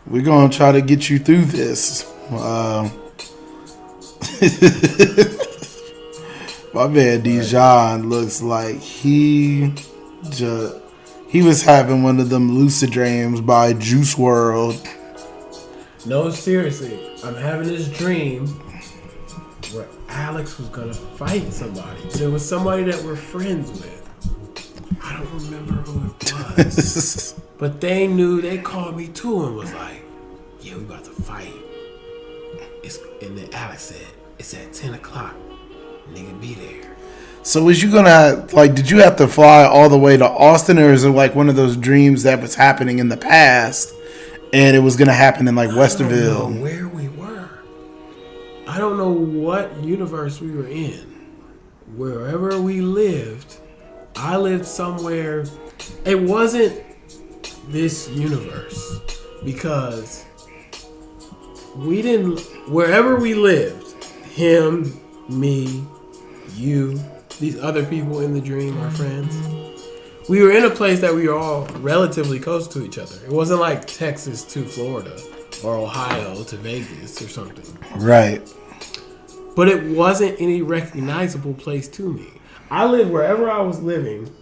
we're gonna try to get you through this. My man Dijon looks like he was having one of them lucid dreams by Juice WRLD. No, seriously, I'm having this dream where Alex was gonna fight somebody. There was somebody that we're friends with. I don't remember who it was. But they knew, they called me too and was like, yeah, we about to fight. And then Alex said, it's at 10 o'clock. Nigga, be there. So was you gonna, like, did you have to fly all the way to Austin, or is it like one of those dreams that was happening in the past and it was gonna happen in like Westerville? I don't know where we were. I don't know what universe we were in. Wherever we lived, I lived somewhere. It wasn't this universe because we didn't, wherever we lived, him, me, you, these other people in the dream, our friends, we were in a place that we were all relatively close to each other. It wasn't like Texas to Florida or Ohio to Vegas or something. Right. But it wasn't any recognizable place to me. I lived wherever I was living.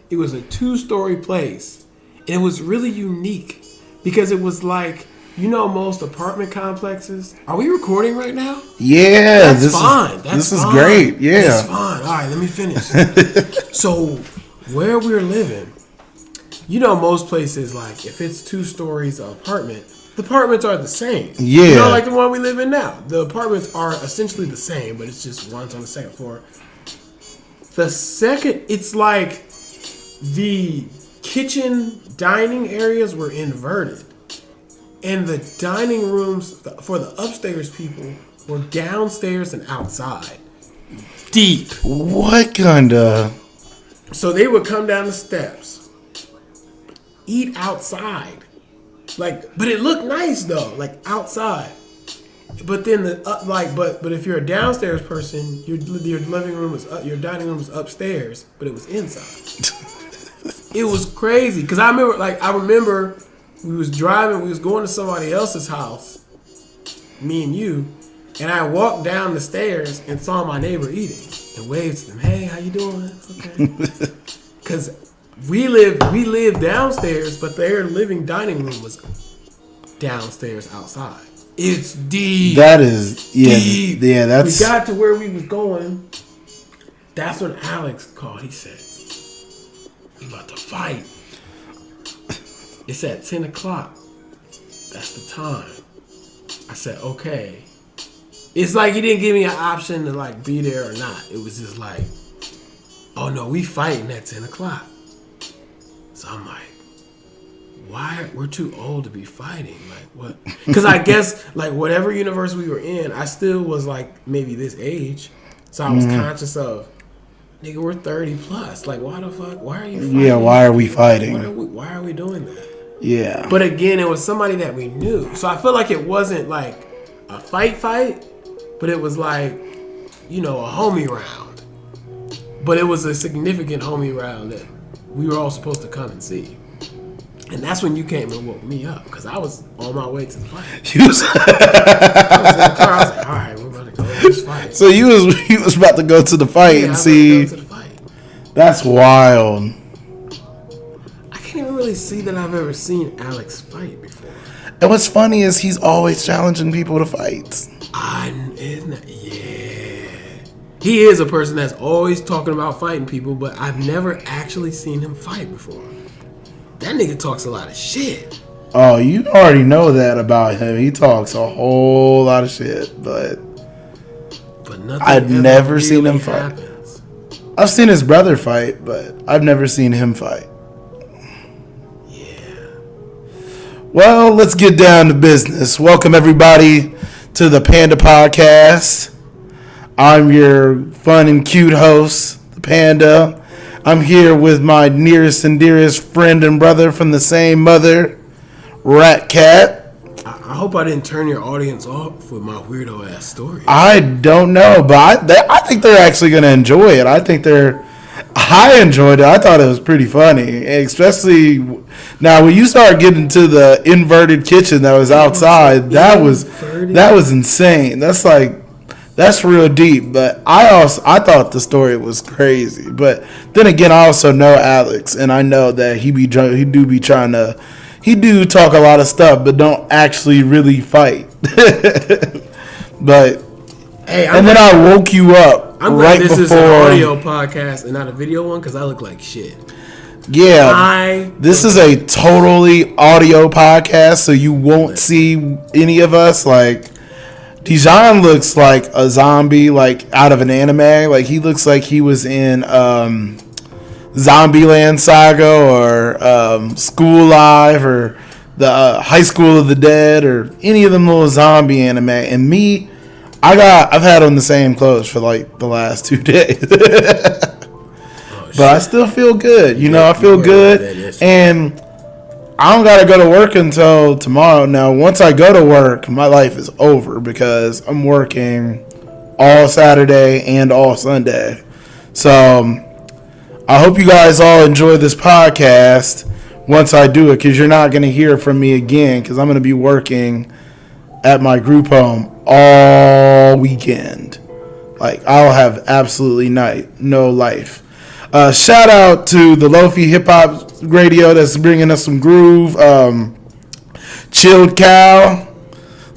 It was a 2-story place. And it was really unique because it was like, you know, most apartment complexes. Are we recording right now? Yeah. That's fine. This is great. Yeah. That's fine. All right, let me finish. So, where we're living, you know, most places, like, if it's 2 stories of apartment, the apartments are the same. Yeah. You know, like the one we live in now. The apartments are essentially the same, but it's just one's on the second floor. The second, it's like the kitchen dining areas were inverted. And the dining rooms for the upstairs people were downstairs and outside. Deep. What kind of... So they would come down the steps, eat outside. Like, but it looked nice though, like outside. But then but if you're a downstairs person, your living room was your dining room was upstairs, but it was inside. It was crazy because I remember we was driving, we was going to somebody else's house, me and you, and I walked down the stairs and saw my neighbor eating and waved to them. Hey, how you doing? Okay. Because we lived downstairs, but their living dining room was downstairs outside. It's deep. That is, yeah, deep. Yeah. That's. We got to where we was going. That's when Alex called. He said, "We about to fight. It's at 10 o'clock. That's the time." I said, "Okay." It's like he didn't give me an option to like be there or not. It was just like, "Oh no, we fighting at 10 o'clock." So I'm like, why? We're too old to be fighting. Like, what? Because I guess, like, whatever universe we were in, I still was, like, maybe this age. So I was conscious of, nigga, we're 30 plus. Like, why the fuck? Why are you fighting? Yeah, why are we fighting? Why are we doing that? Yeah. But again, it was somebody that we knew. So I feel like it wasn't, like, a fight, but it was, like, you know, a homie round. But it was a significant homie round that we were all supposed to come and see. And that's when you came and woke me up because I was on my way to the fight. I was in the car. I was like, all right, we're about to go to this fight. So you was about to go to the fight and see. Go to the fight. That's wild. I can't even really see that I've ever seen Alex fight before. And what's funny is he's always challenging people to fight. Yeah. He is a person that's always talking about fighting people, but I've never actually seen him fight before. That nigga talks a lot of shit. Oh, you already know that about him. He talks a whole lot of shit, but nothing. I've never seen him fight. Happens. I've seen his brother fight, but I've never seen him fight. Yeah. Well, let's get down to business. Welcome everybody to the Panda Podcast. I'm your fun and cute host, the Panda. I'm here with my nearest and dearest friend and brother from the same mother, Rat Cat. I hope I didn't turn your audience off with my weirdo ass story. I don't know, but I think they're actually going to enjoy it. I think they're I enjoyed it. I thought it was pretty funny, especially now when you start getting to the inverted kitchen that was outside. That was insane. That's real deep. But I thought the story was crazy. But then again, I also know Alex, and I know that he do talk a lot of stuff, but don't actually really fight. But and then I woke you up. I'm glad this is an audio podcast and not a video one because I look like shit. Yeah, this is a totally audio podcast, so you won't see any of us. Like, Dijon looks like a zombie, like out of an anime. Like, he looks like he was in Zombieland Saga or School Live or the High School of the Dead or any of them little zombie anime. And me, I've had on the same clothes for like the last 2 days. But I still feel good. I feel good. And I don't got to go to work until tomorrow. Now, once I go to work, my life is over because I'm working all Saturday and all Sunday. So I hope you guys all enjoy this podcast once I do it, because you're not going to hear from me again because I'm going to be working at my group home all weekend. Like, I'll have absolutely no life. Shout out to the Lofi Hip Hop Radio that's bringing us some groove. Chilled Cow.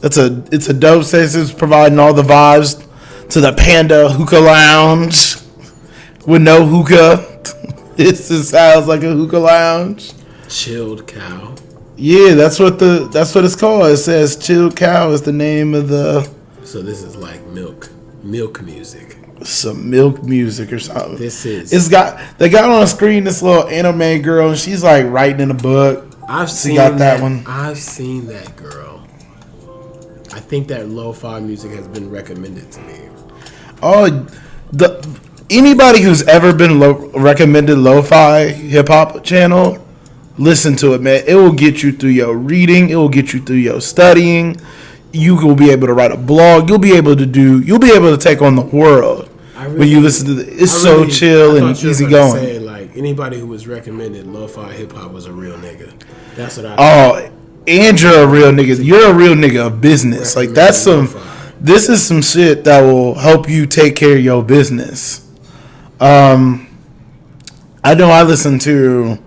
It's a dope station. It's providing all the vibes to the Panda Hookah Lounge with no hookah. This just sounds like a hookah lounge. Chilled Cow. Yeah, that's what it's called. It says Chilled Cow is the name of the. So this is like milk music. Some milk music or something. They got on the screen this little anime girl, and she's like writing in a book. I've seen that one. I've seen that girl. I think that lo-fi music has been recommended to me. Oh, anybody who's ever been recommended lo-fi hip hop channel, listen to it, man. It will get you through your reading. It will get you through your studying. You will be able to write a blog. You'll be able to take on the world when you listen to it. It's so chill and easy going. Say, like, anybody who was recommended lo-fi hip hop was a real nigga. That's what I. Oh, and you're a real nigga. You're a real nigga of business. Like, that's this is some shit that will help you take care of your business. I know I listen to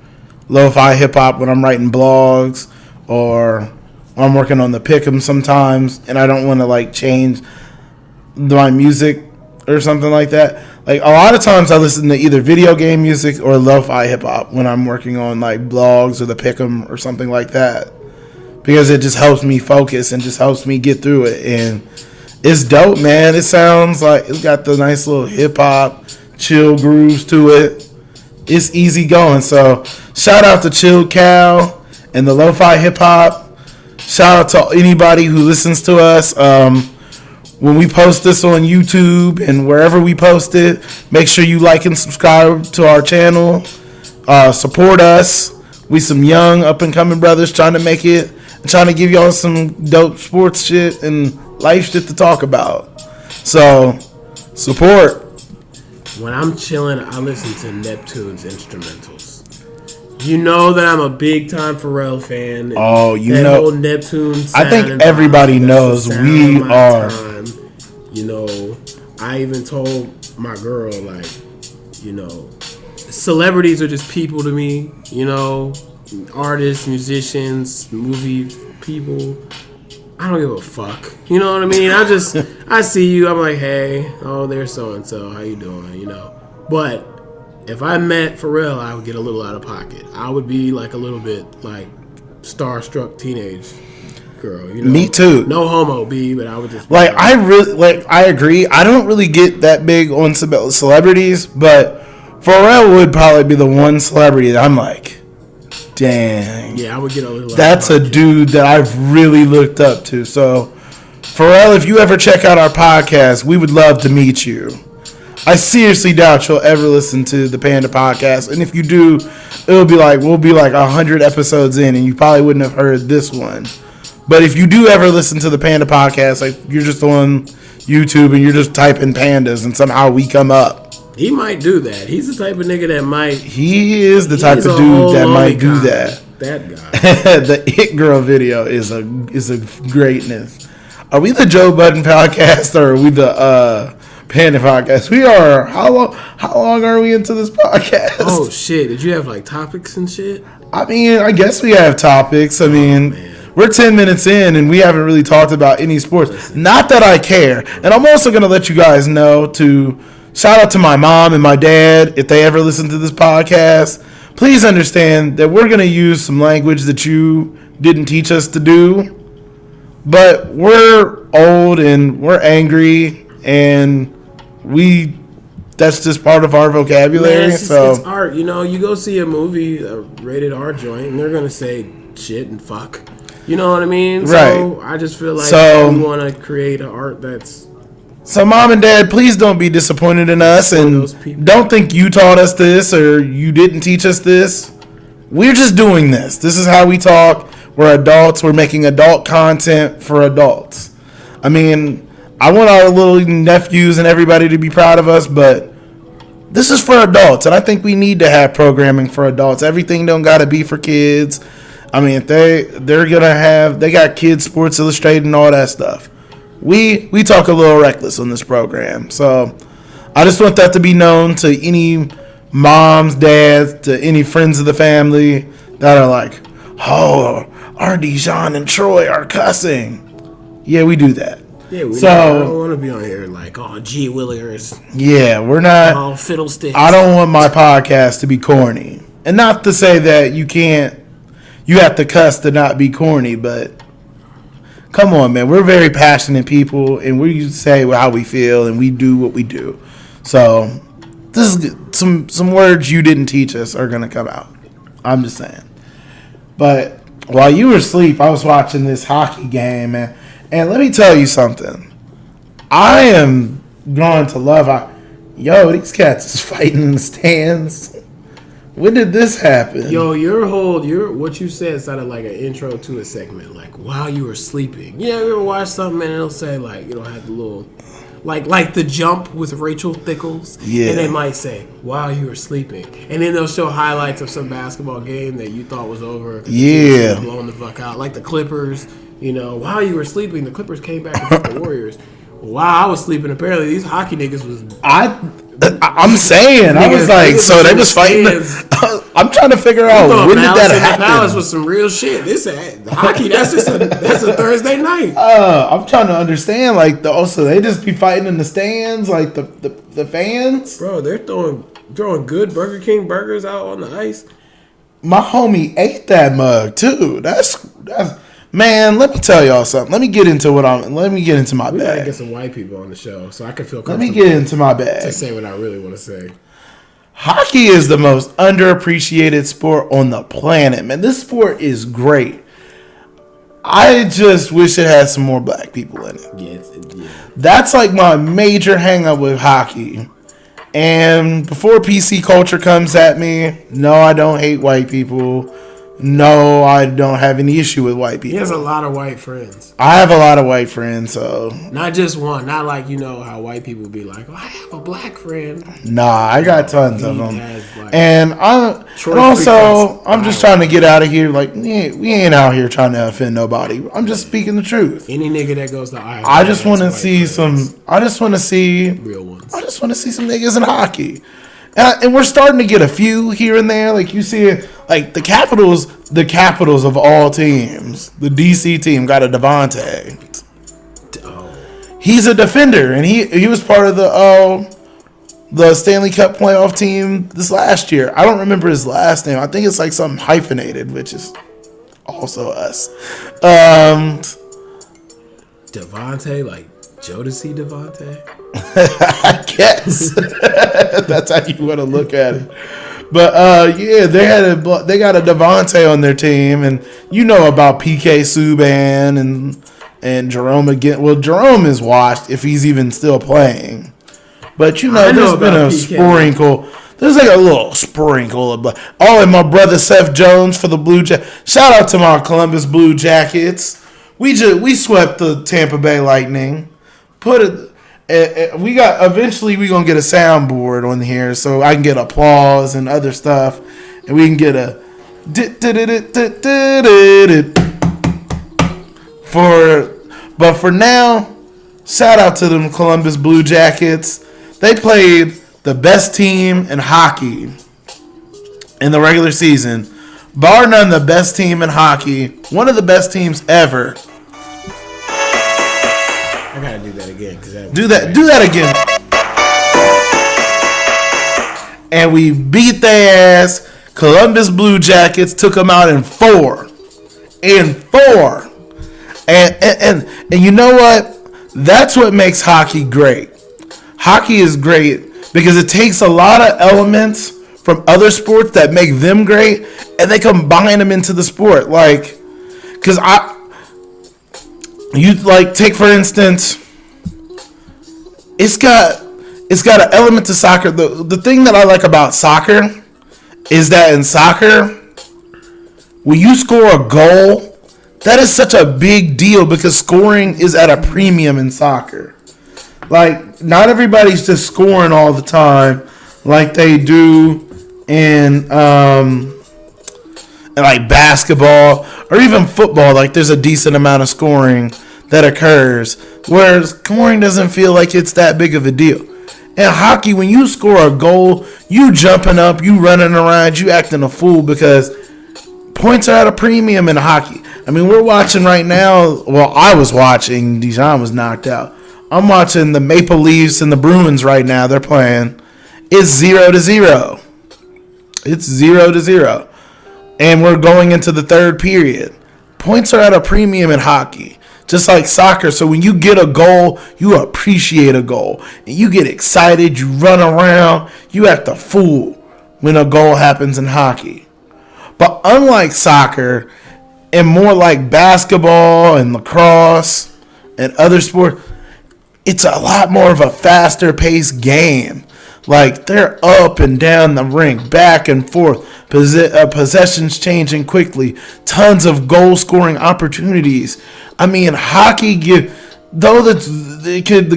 lo-fi hip hop when I'm writing blogs or I'm working on the pick'em sometimes, and I don't want to like change my music or something like that. Like, a lot of times I listen to either video game music or lo-fi hip hop when I'm working on like blogs or the pick'em or something like that, because it just helps me focus and just helps me get through it. And it's dope, man. It sounds like it's got the nice little hip hop chill grooves to it. It's easy going. So shout out to Chilled Cow and the lo-fi hip hop. Shout out to anybody who listens to us. When we post this on YouTube and wherever we post it, make sure you like and subscribe to our channel. Support us. We some young up and coming brothers trying to make it, trying to give y'all some dope sports shit and life shit to talk about. So support. When I'm chilling, I listen to Neptune's instrumentals. You know that I'm a big time Pharrell fan. Oh, whole Neptune sound. I think everybody knows we are. You know, I even told my girl, like, celebrities are just people to me. Artists, musicians, movie people. I don't give a fuck. You know what I mean? I see you. I'm like, hey, there's so and so. How you doing? But if I met Pharrell, I would get a little out of pocket. I would be like a little bit like starstruck teenage girl. Me too. No homo, but I would just like. I agree. I don't really get that big on celebrities, but Pharrell would probably be the one celebrity that I'm like, dang. Yeah, I would get a little. That's a dude that I've really looked up to. So, Pharrell, if you ever check out our podcast, we would love to meet you. I seriously doubt you'll ever listen to the Panda Podcast, and if you do, we'll be like 100 episodes in, and you probably wouldn't have heard this one. But if you do ever listen to the Panda Podcast, like, you're just on YouTube and you're just typing pandas, and somehow we come up, He might do that. He's the type of nigga that might. He is the type of dude that might do that. That guy. The It Girl video is a greatness. Are we the Joe Budden podcast or are we the Panda Podcast? We are. How long are we into this podcast? Oh shit! Did you have like topics and shit? I mean, I guess we have topics. I mean, we're 10 minutes in and we haven't really talked about any sports. Not that I care. And I'm also going to let you guys know to shout out to my mom and my dad if they ever listen to this podcast. Please understand that we're going to use some language that you didn't teach us to do. But we're old and we're angry and that's just part of our vocabulary. Man, it's art. You know, you go see a movie, a rated R joint, and they're going to say shit and fuck. You know what I mean? Right. So I just feel like we want to create an art that's... So mom and dad, please don't be disappointed in us and don't think you taught us this or you didn't teach us this. We're just doing this. This is how we talk. We're adults. We're making adult content for adults. I mean, I want our little nephews and everybody to be proud of us, but this is for adults, and I think we need to have programming for adults. Everything don't got to be for kids. I mean, they got Kids Sports Illustrated and all that stuff. We talk a little reckless on this program, so I just want that to be known to any moms, dads, to any friends of the family that are like, oh, our Dijon and Troy are cussing. Yeah, we do that. Yeah, I don't want to be on here like, oh, G Willikers. Yeah, we're not. Oh, fiddlesticks. I don't want my podcast to be corny. And not to say that you have to cuss to not be corny, but come on, man. We're very passionate people, and we say how we feel, and we do what we do. So, this is some words you didn't teach us are going to come out. I'm just saying. But while you were asleep, I was watching this hockey game, man. And let me tell you something. I am going to love hockey. Yo, these cats is fighting in the stands. When did this happen? Yo, what you said sounded like an intro to a segment. Like, while you were sleeping. You ever watch something and it'll say, like, you know, have the little... Like The Jump with Rachel Thickles. Yeah. And they might say, while you were sleeping. And then they'll show highlights of some basketball game that you thought was over. Yeah. Blowing the fuck out. Like the Clippers, you know, while you were sleeping, the Clippers came back and beat the Warriors. While I was sleeping, apparently these hockey niggas was... I'm saying, I was like, so they was fighting. I'm trying to figure out when did that happen. Palace was some real shit. This hockey, that's a Thursday night. I'm trying to understand, like, so they just be fighting in the stands, like the fans. Bro, they're throwing good Burger King burgers out on the ice. My homie ate that mug too. That's man. Let me tell y'all something. Let me get into my bag. We gotta get some white people on the show so I can feel comfortable. Let me get into my bag to say what I really want to say. Hockey is the most underappreciated sport on the planet, man. This sport is great. I just wish it had some more black people in it. Yeah. That's like my major hang up with hockey. And before PC culture comes at me, no, I don't hate white people. No, I don't have any issue with white people. He has a lot of white friends. I have a lot of white friends, so... Not just one. Not like, you know, how white people be like, oh, I have a black friend. Nah, I got tons of them. Like, and I'm just trying to get out of here. Like, we ain't out here trying to offend nobody. I'm just speaking the truth. Any nigga that goes to Iowa... I just want to see real ones. I just want to see some niggas in hockey. And we're starting to get a few here and there. Like, you see it, like the Capitals of all teams. The DC team got a Devontae. Oh. He's a defender, and he was part of the Stanley Cup playoff team this last year. I don't remember his last name. I think it's like something hyphenated, which is also us. Devontae, like Jodeci Devontae? I guess that's how you want to look at it. But yeah, they got a Devontae on their team, and you know about PK Subban and Jerome again. Well, Jerome is washed if he's even still playing. But you know, there's been a sprinkle. There's like a little sprinkle of blood. Oh, and my brother Seth Jones for the Blue Jackets. Shout out to my Columbus Blue Jackets. We swept the Tampa Bay Lightning. Eventually we gonna get a soundboard on here so I can get applause and other stuff, and we can get a but for now, shout out to them Columbus Blue Jackets. They played the best team in hockey in the regular season, bar none the best team in hockey, one of the best teams ever. I gotta do that again. Do that again. And we beat their ass. Columbus Blue Jackets took them out in 4. And you know what? That's what makes hockey great. Hockey is great because it takes a lot of elements from other sports that make them great, and they combine them into the sport. Like, take for instance, it's got an element to soccer. The thing that I like about soccer is that in soccer, when you score a goal, that is such a big deal because scoring is at a premium in soccer. Like, not everybody's just scoring all the time like they do in like basketball or even football. Like, there's a decent amount of scoring that occurs, whereas scoring doesn't feel like it's that big of a deal. In hockey, when you score a goal, you jumping up, you running around, you acting a fool because points are at a premium in hockey. I mean, we're watching right now. Well, I was watching. Dijon was knocked out. I'm watching the Maple Leafs and the Bruins right now. They're playing. It's 0-0. It's 0-0. And we're going into the third period. Points are at a premium in hockey, just like soccer. So when you get a goal, you appreciate a goal. And you get excited. You run around. You act a fool when a goal happens in hockey. But unlike soccer, and more like basketball and lacrosse and other sports, it's a lot more of a faster paced game. Like, they're up and down the rink, back and forth, possessions changing quickly, tons of goal scoring opportunities. I mean, hockey, the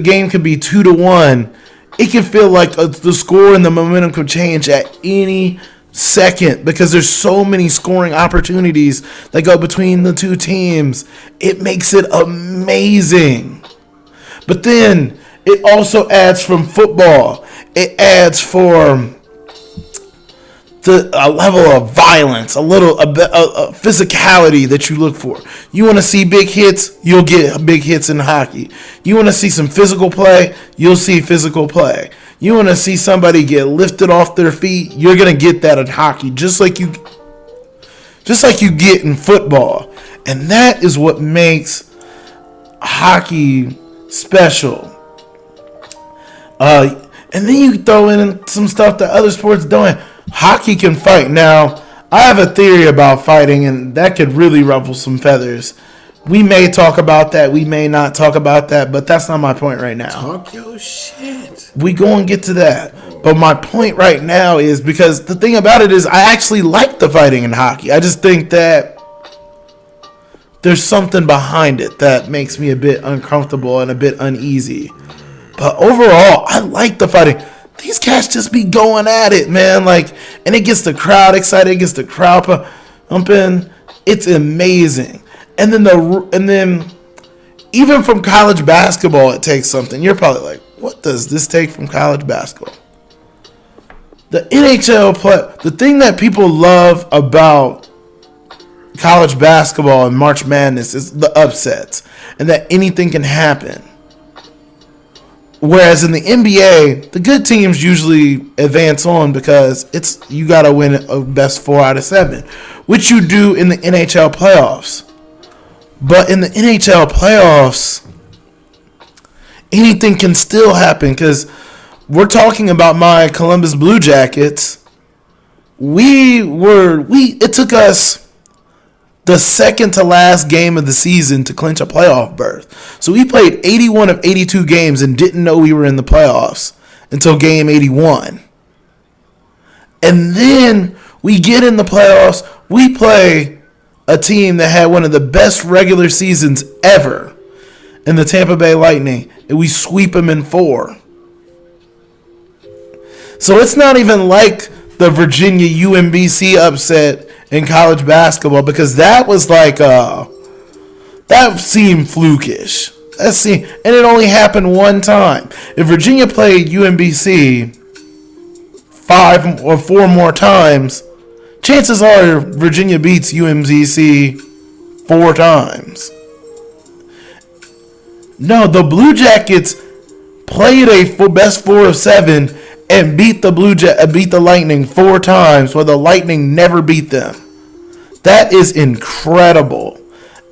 game could be 2-1, it can feel like the score and the momentum could change at any second because there's so many scoring opportunities that go between the two teams. It makes it amazing. But then it also adds from football. It adds for a level of violence, a physicality that you look for. You want to see big hits, you'll get big hits in hockey. You want to see some physical play, you'll see physical play. You want to see somebody get lifted off their feet, you're going to get that in hockey, just like you get in football. And that is what makes hockey special. And then you throw in some stuff that other sports don't. Hockey can fight. Now, I have a theory about fighting, and that could really ruffle some feathers. We may talk about that. We may not talk about that, but that's not my point right now. Talk your shit. We go and get to that. But my point right now is, because the thing about it is I actually like the fighting in hockey. I just think that there's something behind it that makes me a bit uncomfortable and a bit uneasy. But overall, I like the fighting. These cats just be going at it, man. Like, and it gets the crowd excited. It gets the crowd pumping. It's amazing. And then even from college basketball, it takes something. You're probably like, what does this take from college basketball? The NHL play. The thing that people love about college basketball and March Madness is the upsets and that anything can happen. Whereas in the NBA, the good teams usually advance on because you got to win a best 4 out of 7, which you do in the NHL playoffs. But in the NHL playoffs, anything can still happen because we're talking about my Columbus Blue Jackets. It took us the second to last game of the season to clinch a playoff berth. So we played 81 of 82 games and didn't know we were in the playoffs until game 81. And then we get in the playoffs. We play a team that had one of the best regular seasons ever. and the Tampa Bay Lightning, and we sweep them in 4. So it's not even like the Virginia UMBC upset in college basketball, because that was like that seemed flukish. And it only happened one time. If Virginia played UMBC 5 or 4 more times, chances are Virginia beats UMBC 4 times. No, the Blue Jackets played a best 4 of 7 and beat the Lightning 4 times, while the Lightning never beat them. That is incredible.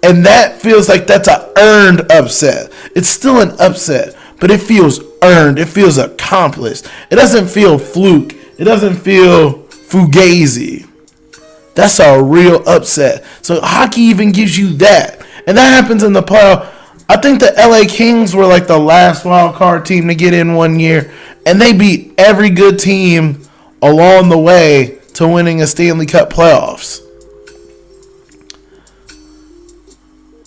And that feels like that's an earned upset. It's still an upset, but it feels earned. It feels accomplished. It doesn't feel fluke. It doesn't feel fugazi. That's a real upset. So hockey even gives you that. And that happens in the playoff. I think the LA Kings were like the last wild card team to get in one year, and they beat every good team along the way to winning a Stanley Cup playoffs.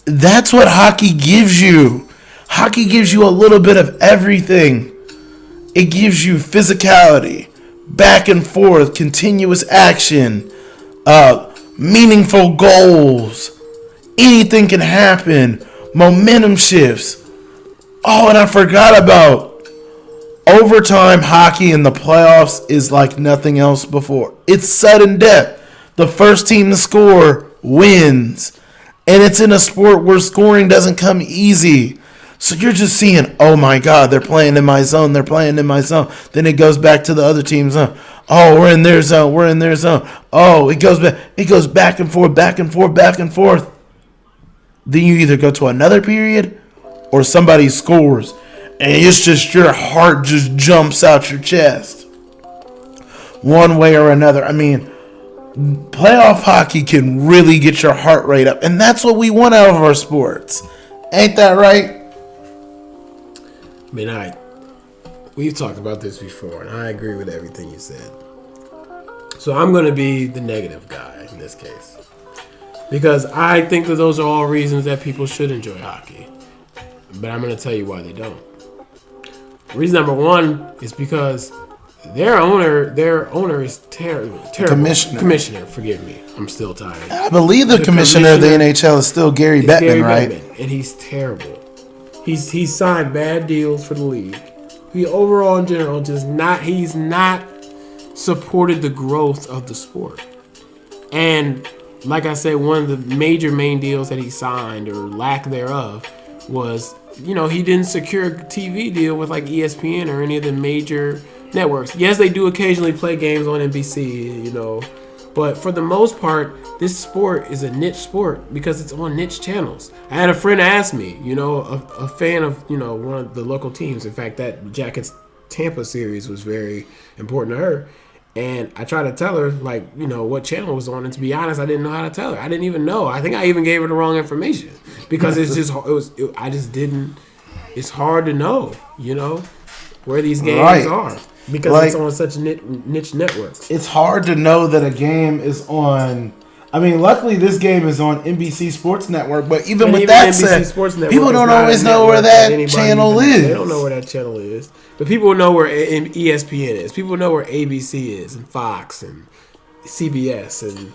That's what hockey gives you. Hockey gives you a little bit of everything. It gives you physicality, back and forth, continuous action, meaningful goals. Anything can happen. Momentum shifts. Oh, and I forgot about overtime hockey in the playoffs is like nothing else before. It's sudden death. The first team to score wins. And it's in a sport where scoring doesn't come easy. So you're just seeing, oh my God, they're playing in my zone. They're playing in my zone. Then it goes back to the other team's zone. Oh, we're in their zone. We're in their zone. Oh, it goes back. It goes back and forth, back and forth, back and forth. Then you either go to another period or somebody scores. And it's just your heart just jumps out your chest. One way or another. I mean, playoff hockey can really get your heart rate up. And that's what we want out of our sports. Ain't that right? I mean, we've talked about this before, and I agree with everything you said. So I'm going to be the negative guy in this case, because I think that those are all reasons that people should enjoy hockey. But I'm going to tell you why they don't. Reason number one is because their owner is terrible. Commissioner, forgive me. I'm still tired. I believe the commissioner of the NHL is still Gary Bettman, right? And he's terrible. He's signed bad deals for the league. He overall in general he's not supported the growth of the sport. And like I said, one of the main deals that he signed, or lack thereof, was, he didn't secure a TV deal with like ESPN or any of the major networks. Yes, they do occasionally play games on NBC, but for the most part, this sport is a niche sport because it's on niche channels. I had a friend ask me, a fan of, one of the local teams. In fact, that Jackets Tampa series was very important to her. And I tried to tell her, what channel was on. And to be honest, I didn't know how to tell her. I didn't even know. I think I even gave her the wrong information because it's hard to know, where these games are. Because it's on such niche networks. It's hard to know that a game is on. I mean, luckily this game is on NBC Sports Network, but even that said, people don't always know where that channel is. They don't know where that channel is. But people know where ESPN is. People know where ABC is, and Fox, and CBS, and,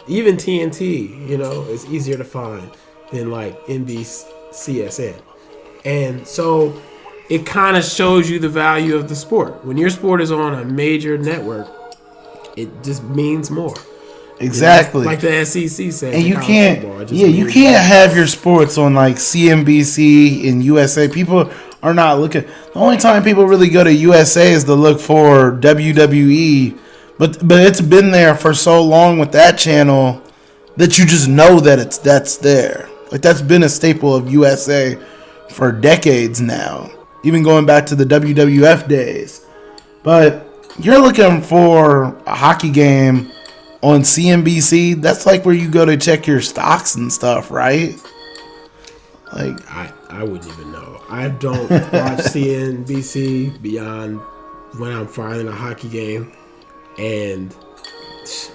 even TNT, it's easier to find than NBCSN. And so it kind of shows you the value of the sport. When your sport is on a major network, it just means more. Exactly. Like the SEC says. And you can't have your sports on CNBC and USA. People are not looking. The only time people really go to USA is to look for WWE. But it's been there for so long with that channel that you just know that that's there. That's been a staple of USA for decades now. Even going back to the WWF days. But you're looking for a hockey game on CNBC. That's where you go to check your stocks and stuff, right? I wouldn't even know. I don't watch CNBC beyond when I'm finding a hockey game. And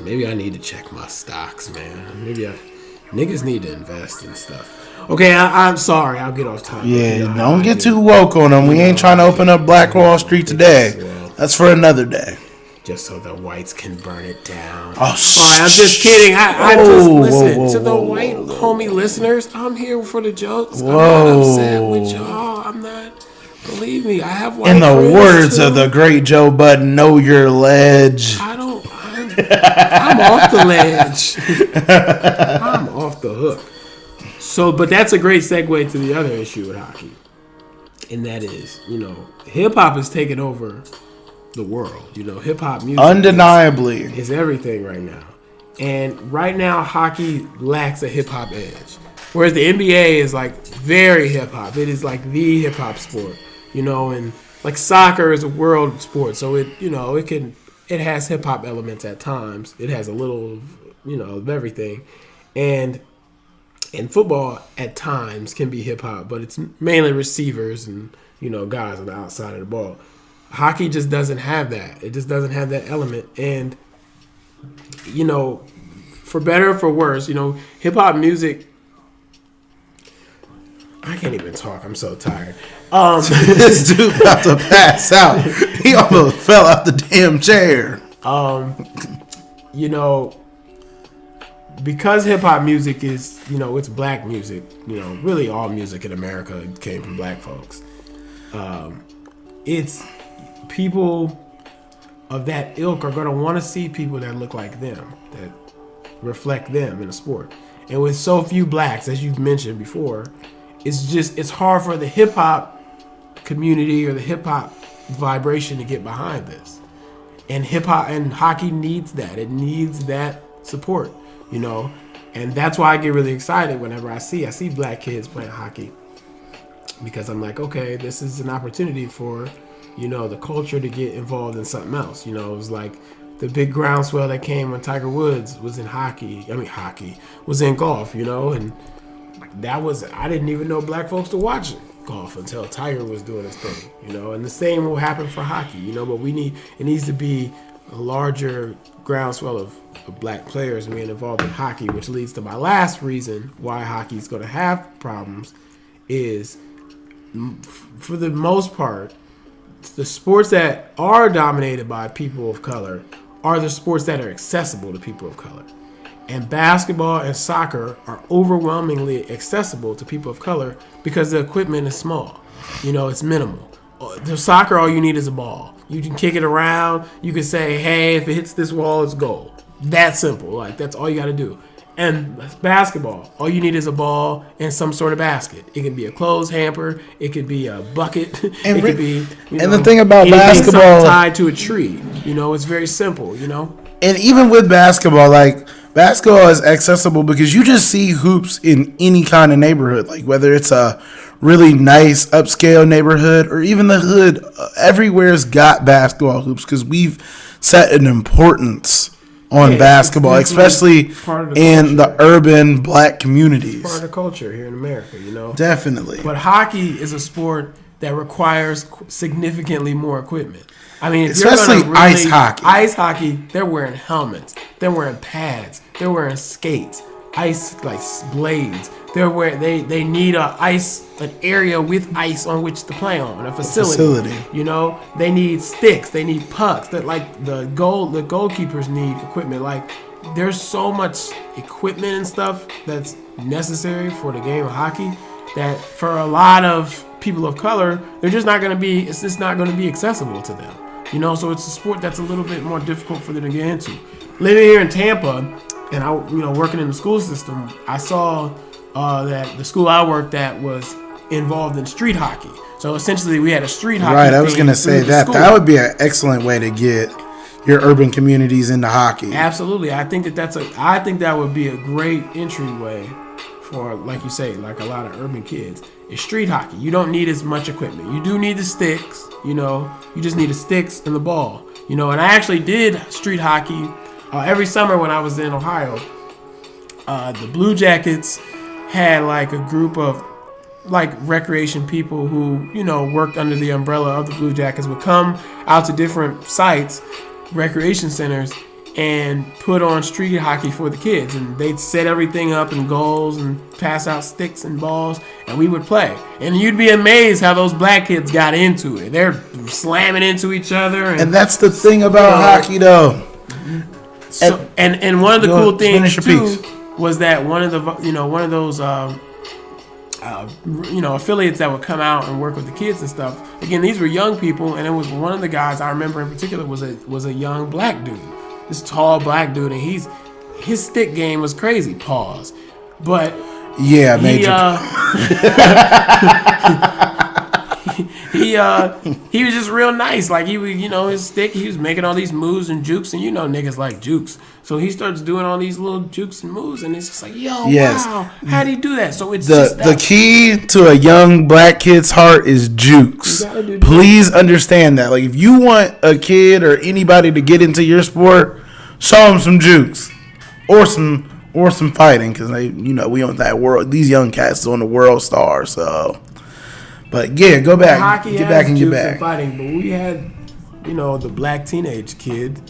maybe I need to check my stocks, man. Niggas need to invest in stuff. Okay, I'm sorry. I'll get off topic. Yeah, don't get too woke on them. We ain't trying to open up Black Wall Street today. That's for another day. Just so the whites can burn it down. Oh, sorry, I'm just kidding. I just listen to the white homie listeners. I'm here for the jokes. Whoa. I'm not upset with y'all. I'm not. Believe me, I have white In the friends words too. of the great Joe Budden, know your ledge. I'm off the ledge. I'm off the hook. So, but that's a great segue to the other issue with hockey. And that is, hip hop is taking over the world. Hip hop music Undeniably is everything right now. And right now, hockey lacks a hip hop edge. Whereas the NBA is like very hip hop. It is like the hip hop sport. And like soccer is a world sport. So it has hip hop elements at times. It has a little, of everything. And football at times can be hip hop, but it's mainly receivers and, guys on the outside of the ball. Hockey just doesn't have that. It just doesn't have that element. And, for better or for worse, hip hop music. I can't even talk. I'm so tired. this dude about to pass out. He almost fell out the damn chair. Because hip hop music is, it's black music. Really all music in America came from black folks. It's people of that ilk are going to want to see people that look like them, that reflect them in a sport. And with so few blacks, as you've mentioned before, it's hard for the hip hop community or the hip hop vibration to get behind this. And hip hop and hockey needs that. It needs that support, And that's why I get really excited whenever I see black kids playing hockey. Because I'm like, okay, this is an opportunity for, the culture to get involved in something else. It was like the big groundswell that came when Tiger Woods was in was in golf, and I didn't even know black folks to watch golf until Tiger was doing his thing, and the same will happen for hockey, but it needs to be a larger groundswell of black players being involved in hockey, which leads to my last reason why hockey is going to have problems is, for the most part, the sports that are dominated by people of color are the sports that are accessible to people of color. And basketball and soccer are overwhelmingly accessible to people of color because the equipment is small. It's minimal. The soccer, all you need is a ball. You can kick it around. You can say, hey, if it hits this wall, it's goal. That simple. Like, that's all you got to do. And basketball, all you need is a ball and some sort of basket. It can be a clothes hamper. It could be a bucket. It could be, and the thing about basketball, tied to a tree. It's very simple. And even with basketball, basketball is accessible because you just see hoops in any kind of neighborhood. Like whether it's a really nice upscale neighborhood or even the hood, everywhere's got basketball hoops because we've set an importance on basketball, especially in the urban black communities. It's part of the culture here in America, Definitely. But hockey is a sport that requires significantly more equipment. I mean, especially ice hockey. Ice hockey, they're wearing helmets, they're wearing pads, they're wearing skates, ice blades. They're wearing they need an area with ice on which to play on, a facility. They need sticks, they need pucks. That the goalkeepers need equipment. There's so much equipment and stuff that's necessary for the game of hockey that for a lot of people of color, it's just not going to be accessible to them. So it's a sport that's a little bit more difficult for them to get into. Living here in Tampa, and working in the school system, I saw that the school I worked at was involved in street hockey. So essentially, we had a street hockey. Right, I was going to say that would be an excellent way to get your urban communities into hockey. Absolutely, I think that would be a great entryway for, like you say, like a lot of urban kids. It's street hockey. You don't need as much equipment. You do need the sticks. You just need the sticks and the ball. And I actually did street hockey every summer when I was in Ohio. The Blue Jackets had a group of recreation people who worked under the umbrella of the Blue Jackets would come out to different sites, recreation centers, and put on street hockey for the kids, and they'd set everything up in goals and pass out sticks and balls, and we would play. And you'd be amazed how those black kids got into it. They're slamming into each other, and that's the thing about hockey, though. So, and one of the cool things too was that one of those affiliates that would come out and work with the kids and stuff. Again, these were young people, and it was one of the guys I remember in particular was a young black dude. This tall black dude, and his stick game was crazy. Pause. But yeah, major. He was just real nice. Like, he would, his stick, he was making all these moves and jukes, and niggas like jukes. So he starts doing all these little jukes and moves, and it's just like, wow, how do you do that? So it's the key to a young black kid's heart is jukes. Please understand that. Like, if you want a kid or anybody to get into your sport, show them some jukes or some fighting, because we on that world. These young cats on the world star. So, but yeah, go back, hockey get back and get back. And fighting, but we had the black teenage kid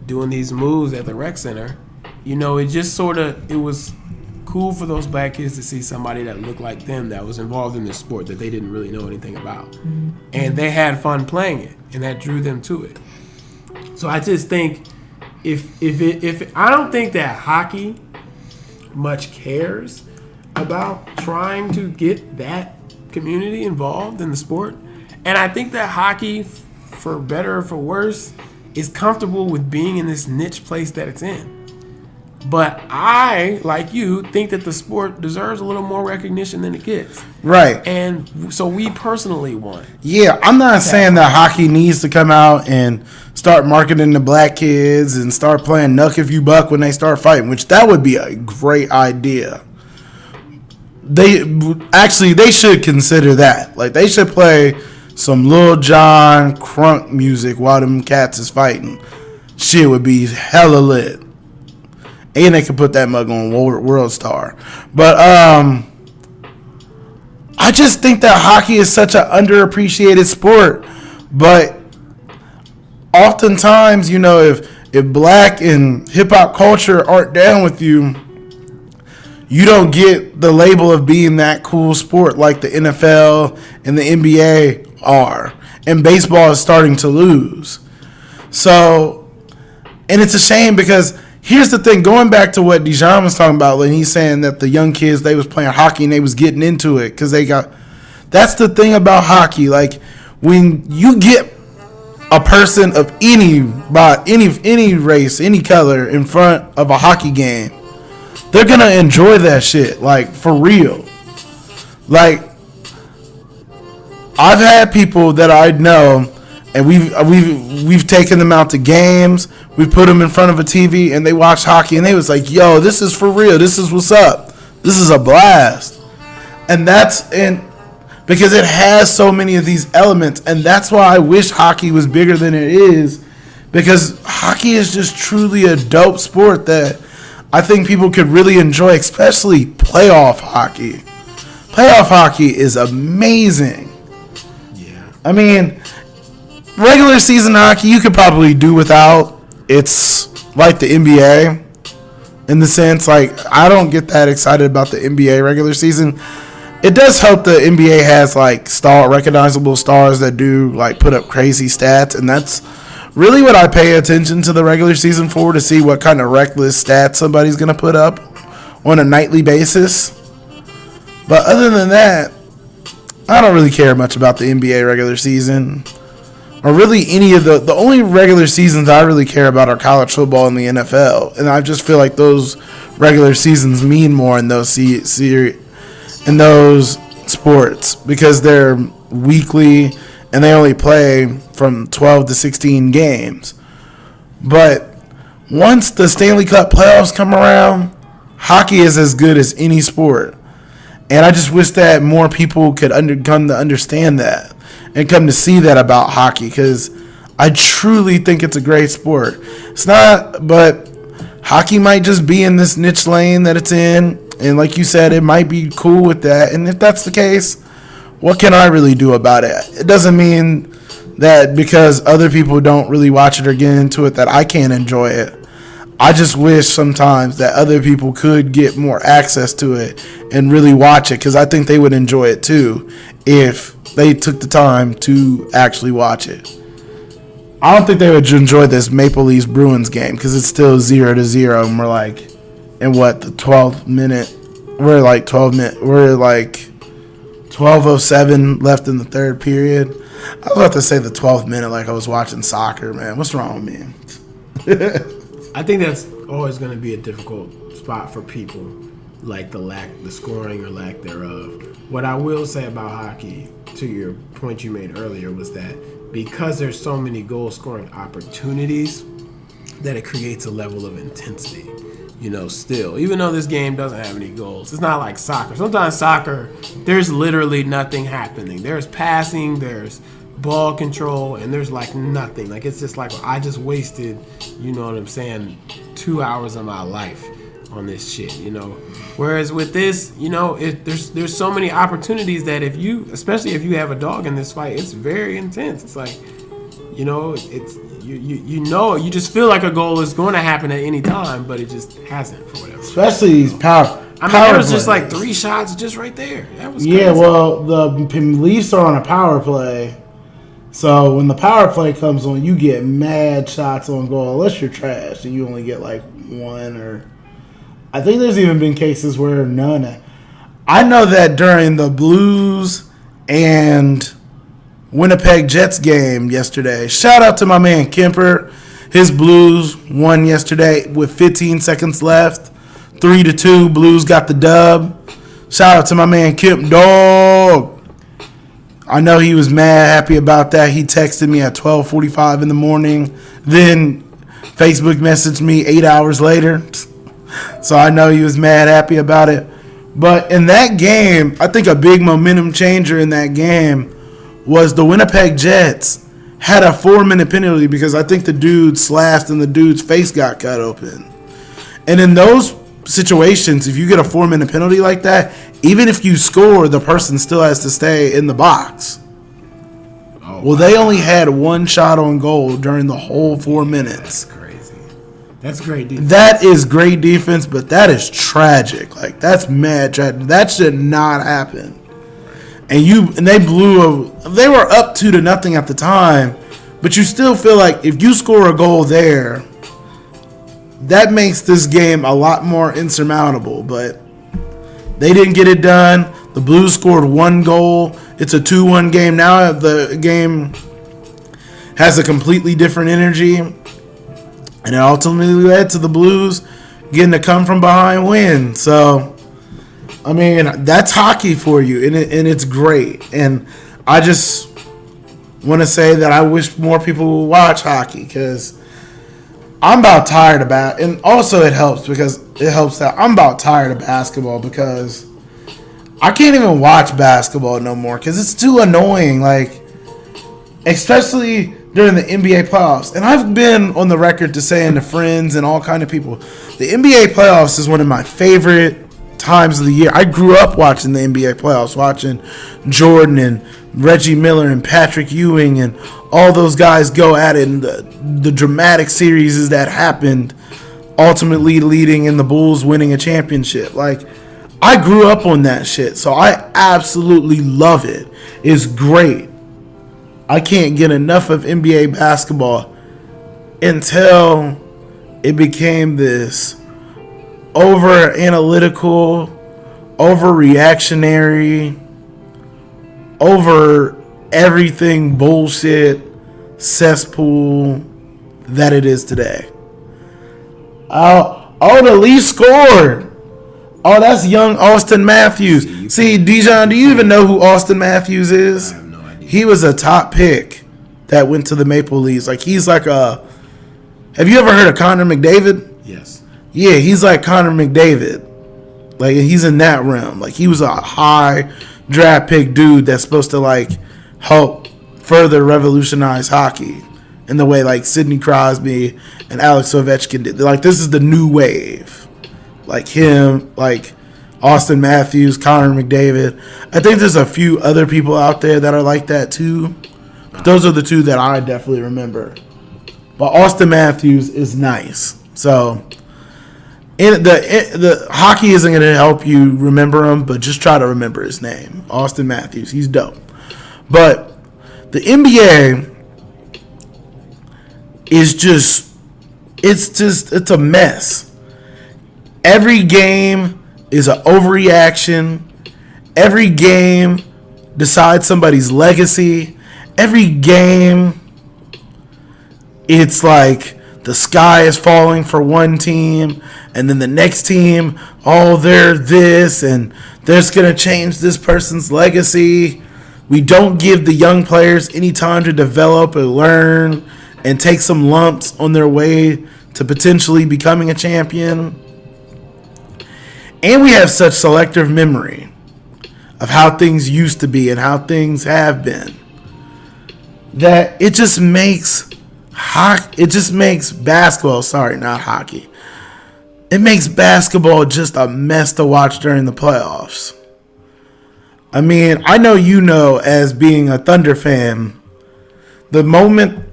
doing these moves at the rec center. It just it was cool for those black kids to see somebody that looked like them that was involved in this sport that they didn't really know anything about. Mm-hmm. And they had fun playing it, and that drew them to it. So I just think if I don't think that hockey much cares about trying to get that community involved in the sport. And I think that hockey, for better or for worse, is comfortable with being in this niche place that it's in. But I, like you, think that the sport deserves a little more recognition than it gets. Right. And so we personally want. Yeah, I'm not saying that hockey needs to come out and start marketing to black kids and start playing Knuck If You Buck when they start fighting, which that would be a great idea. They should consider that. Like, they should play some Lil Jon crunk music while them cats is fighting. Shit would be hella lit. And they could put that mug on World Star. But I just think that hockey is such an underappreciated sport. But oftentimes, if black and hip hop culture aren't down with you, you don't get the label of being that cool sport like the NFL and the NBA are. And baseball is starting to lose. So, and it's a shame because here's the thing, going back to what Dijon was talking about when he's saying that the young kids, they was playing hockey and they was getting into it because that's the thing about hockey. Like, when you get a person of any race, any color in front of a hockey game, they're going to enjoy that shit, like, for real. Like, I've had people that I know, and we've taken them out to games, we put them in front of a TV, and they watch hockey, and they was like, yo, this is for real, this is what's up, this is a blast. And because it has so many of these elements, and that's why I wish hockey was bigger than it is, because hockey is just truly a dope sport that I think people could really enjoy, especially playoff hockey. Playoff hockey is amazing. Yeah. I mean, regular season hockey you could probably do without. It's like the NBA in the sense, like, I don't get that excited about the NBA regular season. It does help the NBA has, like, recognizable stars that do, like, put up crazy stats, and that's really what I pay attention to the regular season for, to see what kind of reckless stats somebody's going to put up on a nightly basis. But other than that, I don't really care much about the NBA regular season, or really any of the only regular seasons I really care about are college football and the NFL, and I just feel like those regular seasons mean more in those in those sports because they're weekly and they only play from 12 to 16 games. But once the Stanley Cup playoffs come around, hockey is as good as any sport. And I just wish that more people could come to understand that and come to see that about hockey, because I truly think it's a great sport. It's not, but hockey might just be in this niche lane that it's in. And like you said, it might be cool with that. And if that's the case, what can I really do about it? It doesn't mean that because other people don't really watch it or get into it that I can't enjoy it. I just wish sometimes that other people could get more access to it and really watch it, because I think they would enjoy it too if they took the time to actually watch it. I don't think they would enjoy this Maple Leafs Bruins game because it's still 0-0, and we're like, in what, the 12th minute? We're like 12:07 left in the third period. I was about to say the 12th minute like I was watching soccer, man. What's wrong with me? I think that's always going to be a difficult spot for people, like the scoring or lack thereof. What I will say about hockey, to your point you made earlier, was that because there's so many goal-scoring opportunities, that it creates a level of intensity. Still, even though this game doesn't have any goals, it's not like soccer. Sometimes soccer, there's literally nothing happening. There's passing, there's ball control, and there's like nothing. Like, it's just like, I just wasted, 2 hours of my life on this shit, Whereas with this, there's so many opportunities that especially if you have a dog in this fight, it's very intense. It's like, it's you just feel like a goal is going to happen at any time, but it just hasn't for whatever. Especially these power. There was just like 3 shots just right there. That was crazy. Yeah. Well, the Leafs are on a power play, so when the power play comes on, you get mad shots on goal unless you're trash and you only get like one, or I think there's even been cases where none. I know that during the Blues and Winnipeg Jets game yesterday, shout out to my man Kemper. His Blues won yesterday with 15 seconds left. 3-2. Blues got the dub. Shout out to my man Kemp Dog. I know he was mad happy about that. He texted me at 12:45 in the morning. Then Facebook messaged me 8 hours later. So I know he was mad happy about it. But in that game, I think a big momentum changer in that game was the Winnipeg Jets had a 4-minute penalty because I think the dude slashed and the dude's face got cut open. And in those situations, if you get a 4-minute penalty like that, even if you score, the person still has to stay in the box. Well, they only had one shot on goal during the whole 4 minutes. That's crazy. That's great defense. That is great defense, but that is tragic. Like, that's mad tragic. That should not happen. And they they were up 2-0 at the time, but you still feel like if you score a goal there, that makes this game a lot more insurmountable. But they didn't get it done. The Blues scored 1 goal. It's a 2-1 game. Now the game has a completely different energy, and it ultimately led to the Blues getting a come from behind win. So, I mean, that's hockey for you, and it's great. And I just want to say that I wish more people would watch hockey, because I'm about tired about it. And also it helps that I'm about tired of basketball, because I can't even watch basketball no more because it's too annoying. Like, especially during the NBA playoffs. And I've been on the record to saying to friends and all kind of people, the NBA playoffs is one of my favorite times of the year. I grew up watching the NBA playoffs, watching Jordan and Reggie Miller and Patrick Ewing and all those guys go at it, and the dramatic series that happened, ultimately leading in the Bulls winning a championship. Like, I grew up on that shit, so I absolutely love it. It's great. I can't get enough of NBA basketball until it became this over analytical, over reactionary, over everything bullshit cesspool that it is today. Oh, the Leafs scored. Oh, that's young Austin Matthews. See, Dijon, do you even know who Austin Matthews is? I have no idea. He was a top pick that went to the Maple Leafs. Like, he's like a... Have you ever heard of Connor McDavid? Yes. Yeah, he's like Connor McDavid. Like, he's in that realm. Like, he was a high draft pick dude that's supposed to, like, help further revolutionize hockey in the way, like, Sidney Crosby and Alex Ovechkin did. Like, this is the new wave. Like him, like Austin Matthews, Connor McDavid. I think there's a few other people out there that are like that too. But those are the two that I definitely remember. But Austin Matthews is nice. So the hockey isn't going to help you remember him, but just try to remember his name. Austin Matthews. He's dope. But the NBA is just it's a mess. Every game is an overreaction. Every game decides somebody's legacy. Every game, it's like the sky is falling for one team, and then the next team, oh, they're this, and they're going to change this person's legacy. We don't give the young players any time to develop and learn and take some lumps on their way to potentially becoming a champion. And we have such selective memory of how things used to be and how things have been that it just makes basketball, sorry, not hockey. It makes basketball just a mess to watch during the playoffs. I mean, I know you know, as being a Thunder fan, the moment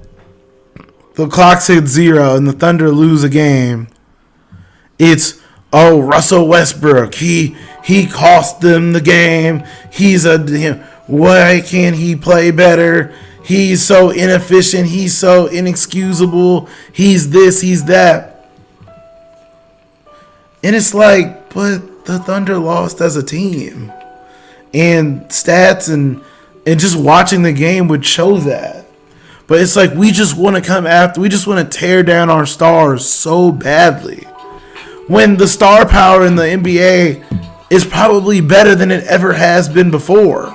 the clock hits 0 and the Thunder lose a game, it's, oh, Russell Westbrook, he cost them the game. Why can't he play better? He's so inefficient. He's so inexcusable. He's this, he's that. And it's like, but the Thunder lost as a team. And stats and just watching the game would show that. But it's like we just want to come after. We just want to tear down our stars so badly. When the star power in the NBA is probably better than it ever has been before.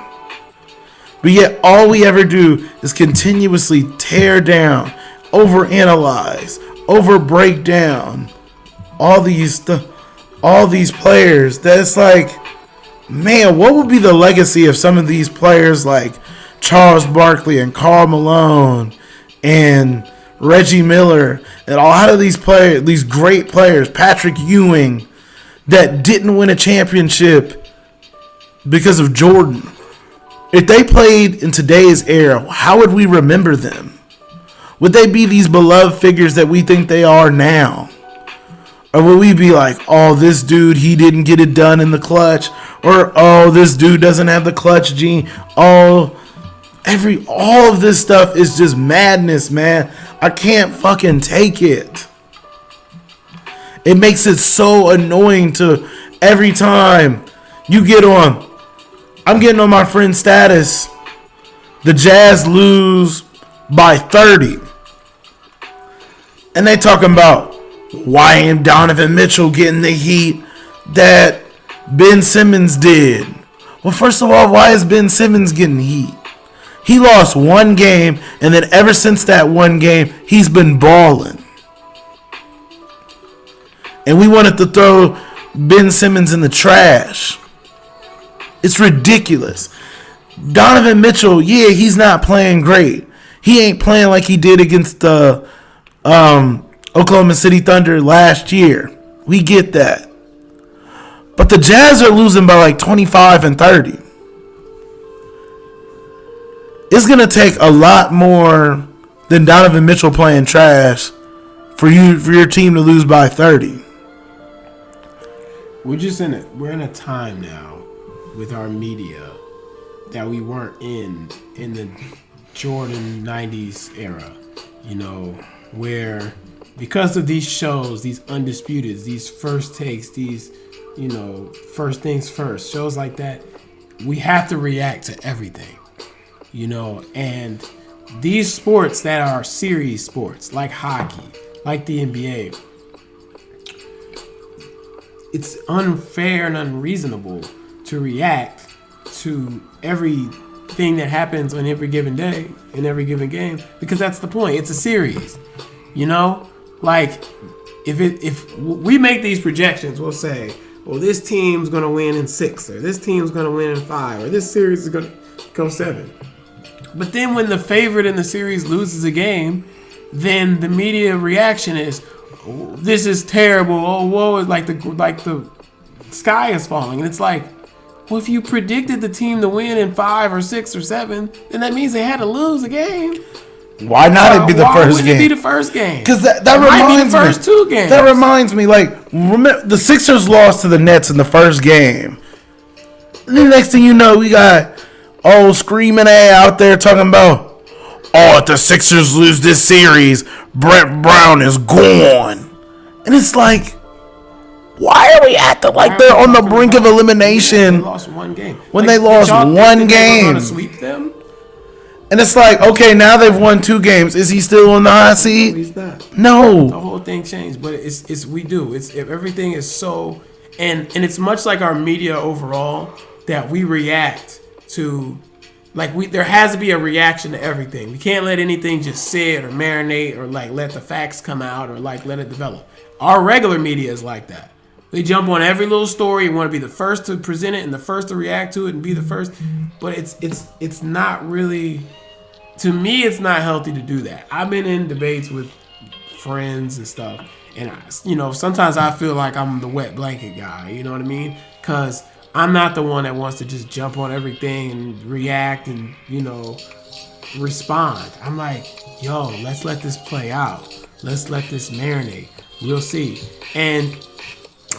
But yet all we ever do is continuously tear down, overanalyze, break down all these players. That's like, man, what would be the legacy of some of these players like Charles Barkley and Karl Malone and Reggie Miller and a lot of these players, these great players, Patrick Ewing, that didn't win a championship because of Jordan? If they played in today's era, how would we remember them? Would they be these beloved figures that we think they are now? Or would we be like, oh, this dude, he didn't get it done in the clutch? Or, oh, this dude doesn't have the clutch gene. Oh, all of this stuff is just madness, man. I can't fucking take it. It makes it so annoying to every time you get on. I'm getting on my friend's status. The Jazz lose by 30. And they talking about, why ain't Donovan Mitchell getting the heat that Ben Simmons did? Well, first of all, why is Ben Simmons getting heat? He lost one game, and then ever since that one game, he's been balling. And we wanted to throw Ben Simmons in the trash. It's ridiculous. Donovan Mitchell, yeah, he's not playing great. He ain't playing like he did against the Oklahoma City Thunder last year. We get that. But the Jazz are losing by like 25 and 30. It's going to take a lot more than Donovan Mitchell playing trash for your team to lose by 30. We're in a time now with our media that we weren't in the Jordan 90s era, where because of these shows, these Undisputed, these First Takes, these, First Things First, shows like that, we have to react to everything, and these sports that are series sports, like hockey, like the NBA, it's unfair and unreasonable to react to everything that happens on every given day in every given game, because that's the point. It's a series, like if we make these projections, we'll say, well, this team's going to win in 6, or this team's going to win in 5, or this series is going to go 7. But then when the favorite in the series loses a game, then the media reaction is, oh, this is terrible. Oh, whoa, like the sky is falling. And it's like, well, if you predicted the team to win in 5 or 6 or 7, then that means they had to lose a game. Why not it be the first would game? It be the first game? Because that It reminds might be the me. first two games. That reminds me, like, remember the Sixers lost to the Nets in the first game. And the next thing you know, we got Screaming A out there talking about, if the Sixers lose this series, Brett Brown is gone. And it's like, why are we acting like they're on the brink of elimination? They lost one game. When they lost one game. They were going to sweep them? And it's like, okay, now they've won 2 games. Is he still on the hot seat? He's not. No. The whole thing changed, but everything is so, and it's much like our media overall that we react to, there has to be a reaction to everything. We can't let anything just sit or marinate or let the facts come out or let it develop. Our regular media is like that. They jump on every little story and want to be the first to present it and the first to react to it and be the first. But it's not really, to me, it's not healthy to do that. I've been in debates with friends and stuff, and sometimes I feel like I'm the wet blanket guy. You know what I mean? Because I'm not the one that wants to just jump on everything and react and respond. I'm like, let's let this play out. Let's let this marinate. We'll see. And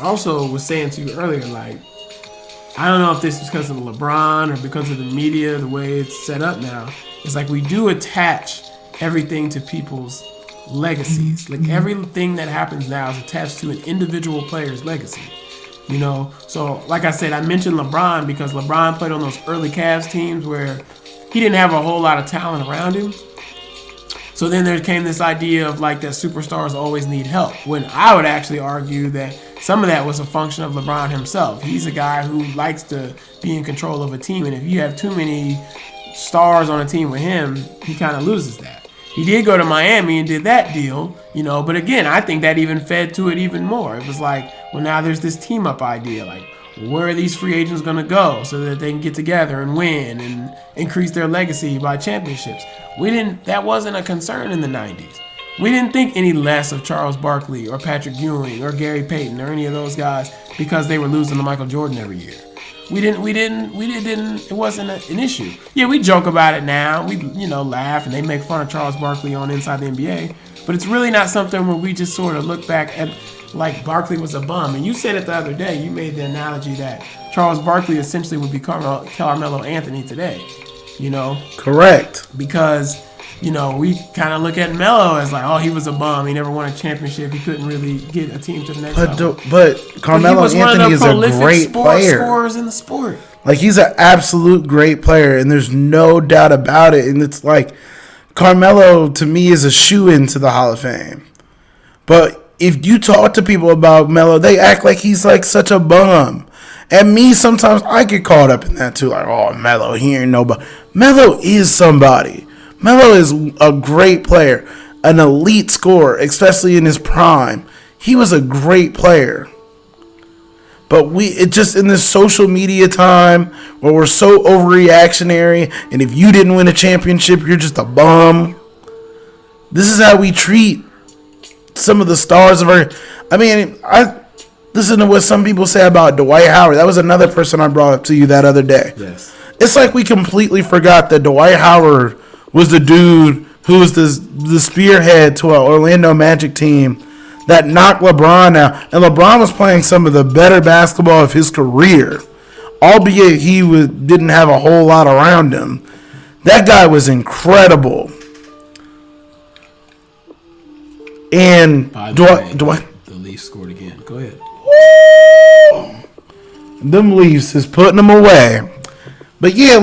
also was saying to you earlier, I don't know if this is because of LeBron or because of the media, the way it's set up now. It's like we do attach everything to people's legacies. Everything that happens now is attached to an individual player's legacy. So like I said, I mentioned LeBron because LeBron played on those early Cavs teams where he didn't have a whole lot of talent around him. So then there came this idea of that superstars always need help, when I would actually argue that some of that was a function of LeBron himself. He's a guy who likes to be in control of a team, and if you have too many stars on a team with him, he kind of loses that. He did go to Miami and did that deal, but again, I think that even fed to it even more. It was now there's this team up idea, where are these free agents going to go so that they can get together and win and increase their legacy by championships? That wasn't a concern in the 90s. We didn't think any less of Charles Barkley or Patrick Ewing or Gary Payton or any of those guys because they were losing to Michael Jordan every year. It wasn't an issue. Yeah, we joke about it now. We, laugh and they make fun of Charles Barkley on Inside the NBA, but it's really not something where we just sort of look back at Barkley was a bum. And you said it the other day, you made the analogy that Charles Barkley essentially would be Carmelo Anthony today, Correct. Because, we kind of look at Melo as he was a bum. He never won a championship. He couldn't really get a team to the next level. But Carmelo Anthony is a great player. Scorers in the sport. He's an absolute great player, and there's no doubt about it. And it's Carmelo, to me, is a shoo-in to the Hall of Fame. But if you talk to people about Melo, they act like he's such a bum. And me, sometimes I get caught up in that too. Melo, he ain't nobody. Melo is somebody. Melo is a great player, an elite scorer, especially in his prime. He was a great player. But it just in this social media time where we're so overreactionary, and if you didn't win a championship, you're just a bum. This is how we treat some of the stars of our. I listen to what some people say about Dwight Howard. That was another person I brought up to you that other day. Yes. It's we completely forgot that Dwight Howard was the dude who was the spearhead to an Orlando Magic team that knocked LeBron out. And LeBron was playing some of the better basketball of his career, albeit he didn't have a whole lot around him. That guy was incredible. And Dwight, the Leafs scored again. Go ahead. Them Leafs is putting them away. But yeah,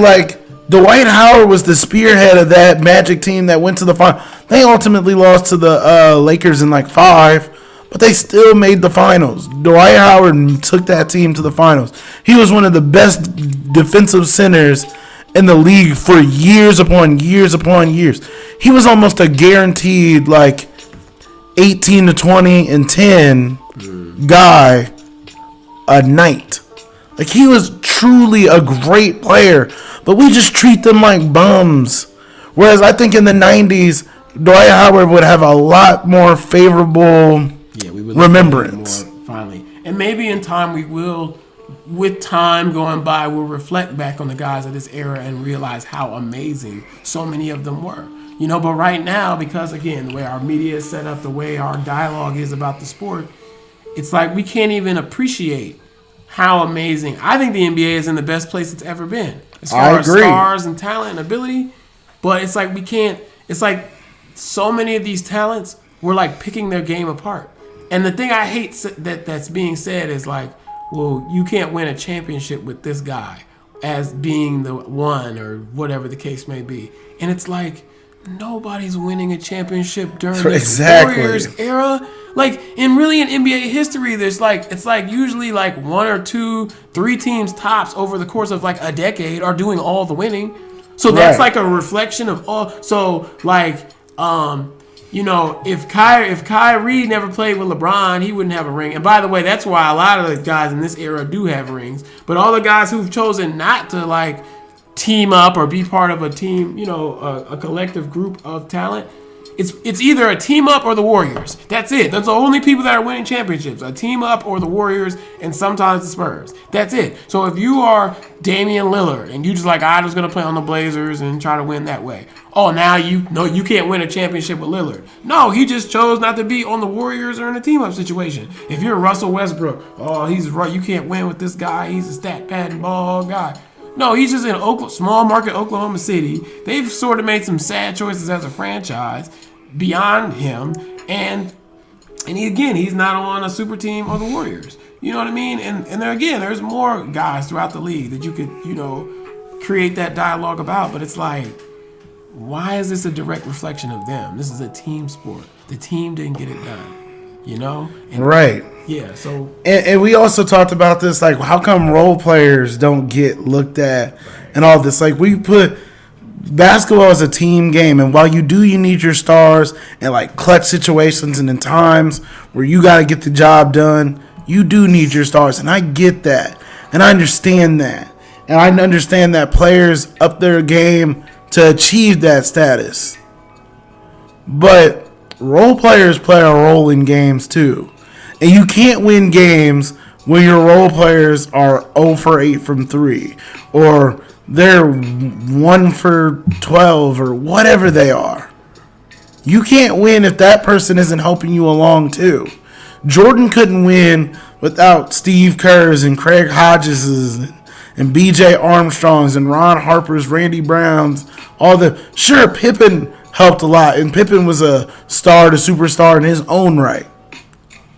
Dwight Howard was the spearhead of that Magic team that went to the final. They ultimately lost to the Lakers in 5, but they still made the finals. Dwight Howard took that team to the finals. He was one of the best defensive centers in the league for years upon years upon years. He was almost a guaranteed 18 to 20 and 10 guy a night. He was truly a great player, but we just treat them like bums. Whereas I think in the 90s, Dwight Howard would have a lot more favorable remembrance. More, finally. And maybe in time we will, with time going by, we'll reflect back on the guys of this era and realize how amazing so many of them were. But right now, because again, the way our media is set up, the way our dialogue is about the sport, it's like we can't even appreciate how amazing. I think the NBA is in the best place it's ever been as far as stars and talent and ability. But it's like we can't. It's like so many of these talents, we're like picking their game apart. And the thing I hate that's being said is like, well, you can't win a championship with this guy as being the one or whatever the case may be. And it's like, nobody's winning a championship during the Warriors era. Like, in NBA history, there's like, it's like usually like 1 or 2, 3 teams tops over the course of like a decade are doing all the winning. So that's like a reflection of all. So like, if Kyrie never played with LeBron, he wouldn't have a ring. And by the way, that's why a lot of the guys in this era do have rings. But all the guys who've chosen not to like team up or be part of a team, a collective group of talent, it's either a team up or the Warriors. That's it. That's the only people that are winning championships. A team up or the Warriors, and sometimes the Spurs. That's it. So if you are Damian Lillard and you just like, I was going to play on the Blazers and try to win that way. Oh, now you can't win a championship with Lillard. No, he just chose not to be on the Warriors or in a team up situation. If you're Russell Westbrook, he's right. You can't win with this guy. He's a stat pad and ball guy. No, he's just in small market Oklahoma City. They've sort of made some sad choices as a franchise beyond him. And he's not on a super team or the Warriors. You know what I mean? And there's more guys throughout the league that you could, create that dialogue about. But it's like, why is this a direct reflection of them? This is a team sport. The team didn't get it done. Right. Yeah, so... And we also talked about this, like, how come role players don't get looked at and all this? Like, we put basketball as a team game, and while you need your stars and, like, clutch situations and in times where you got to get the job done, you do need your stars, and I get that, and I understand that. And I understand that players up their game to achieve that status. But role players play a role in games, too. And you can't win games when your role players are 0 for 8 from 3. Or they're 1 for 12 or whatever they are. You can't win if that person isn't helping you along, too. Jordan couldn't win without Steve Kerr's and Craig Hodges's and B.J. Armstrong's and Ron Harper's, Randy Brown's, Sure, Pippen helped a lot, and Pippen was a star to superstar in his own right.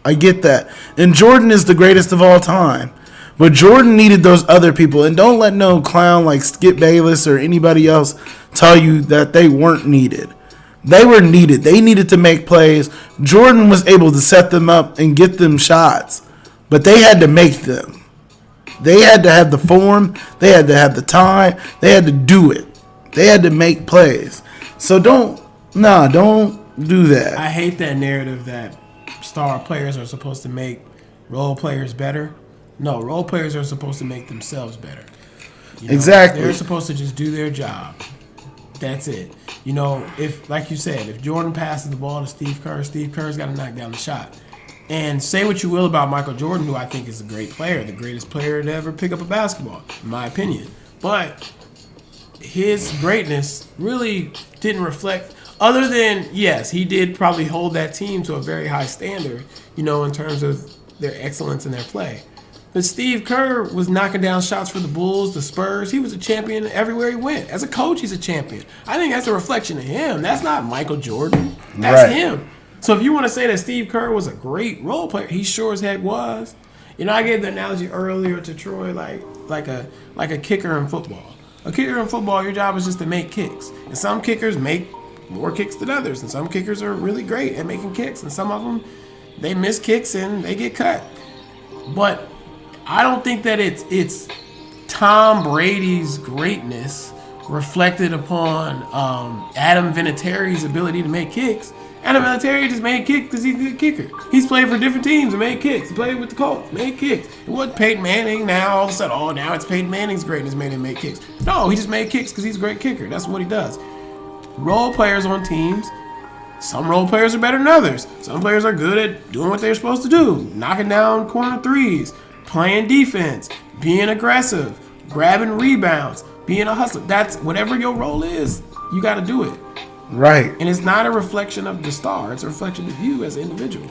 I get that. And Jordan is the greatest of all time. But Jordan needed those other people. And don't let no clown like Skip Bayless or anybody else tell you that they weren't needed. They were needed. They needed to make plays. Jordan was able to set them up and get them shots. But they had to make them. They had to have the form. They had to have the time. They had to do it. They had to make plays. So don't do that. I hate that narrative that star players are supposed to make role players better. No, role players are supposed to make themselves better. Exactly. They're supposed to just do their job. That's it. If, like you said, if Jordan passes the ball to Steve Kerr's got to knock down the shot. And say what you will about Michael Jordan, who I think is a great player, the greatest player to ever pick up a basketball, in my opinion. But his greatness really didn't reflect, other than, yes, he did probably hold that team to a very high standard, in terms of their excellence in their play. But Steve Kerr was knocking down shots for the Bulls, the Spurs. He was a champion everywhere he went. As a coach, he's a champion. I think that's a reflection of him. That's not Michael Jordan. That's him. So if you want to say that Steve Kerr was a great role player, he sure as heck was. I gave the analogy earlier to Troy, like a kicker in football. A kicker in football, your job is just to make kicks. And some kickers make more kicks than others. And some kickers are really great at making kicks. And some of them, they miss kicks and they get cut. But I don't think that it's Tom Brady's greatness reflected upon Adam Vinatieri's ability to make kicks. Adam Vinatieri just made kicks because he's a good kicker. He's played for different teams and made kicks. He played with the Colts, made kicks. It wasn't Peyton Manning. Now all of a sudden, now it's Peyton Manning's greatness made him make kicks. No, he just made kicks because he's a great kicker. That's what he does. Role players on teams, some role players are better than others. Some players are good at doing what they're supposed to do, knocking down corner threes, playing defense, being aggressive, grabbing rebounds, being a hustler. That's whatever your role is, you got to do it. Right. And it's not a reflection of the star. It's a reflection of you as an individual.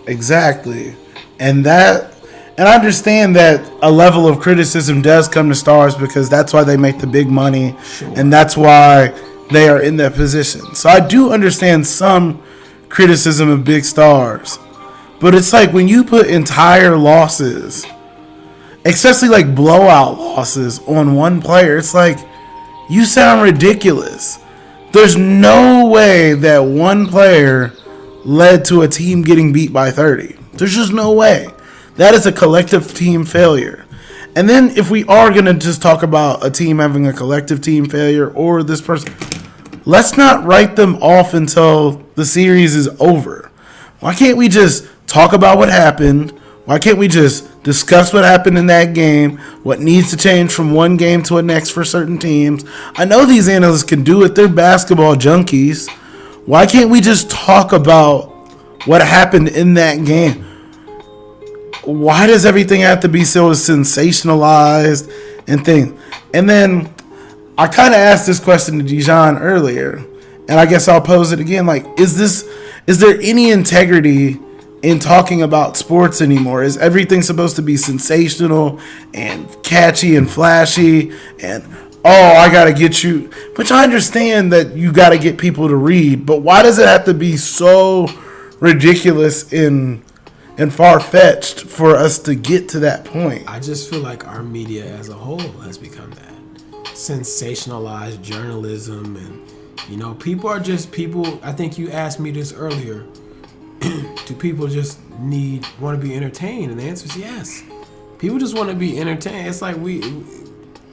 Exactly. And I understand that a level of criticism does come to stars because that's why they make the big money. Sure. And that's why they are in that position. So I do understand some criticism of big stars. But it's like when you put entire losses, especially like blowout losses, on one player, it's like, you sound ridiculous. There's no way that one player led to a team getting beat by 30. There's just no way. That is a collective team failure. And then if we are going to just talk about a team having a collective team failure or this person, let's not write them off until the series is over. Why can't we just talk about what happened? Why can't we just discuss what happened in that game, what needs to change from one game to the next for certain teams? I know these analysts can do it. They're basketball junkies. Why can't we just talk about what happened in that game? Why does everything have to be so sensationalized and things? And then I kind of asked this question to Dijon earlier, and I guess I'll pose it again. Like, is there any integrity in talking about sports anymore? Is everything supposed to be sensational and catchy and flashy and, oh, I gotta get you, which I understand that you gotta get people to read, but why does it have to be so ridiculous and far-fetched for us to get to that point? I just feel like our media as a whole has become that sensationalized journalism, and people are just people. I think you asked me this earlier. Do people just want to be entertained? And the answer is yes. People just want to be entertained. It's like the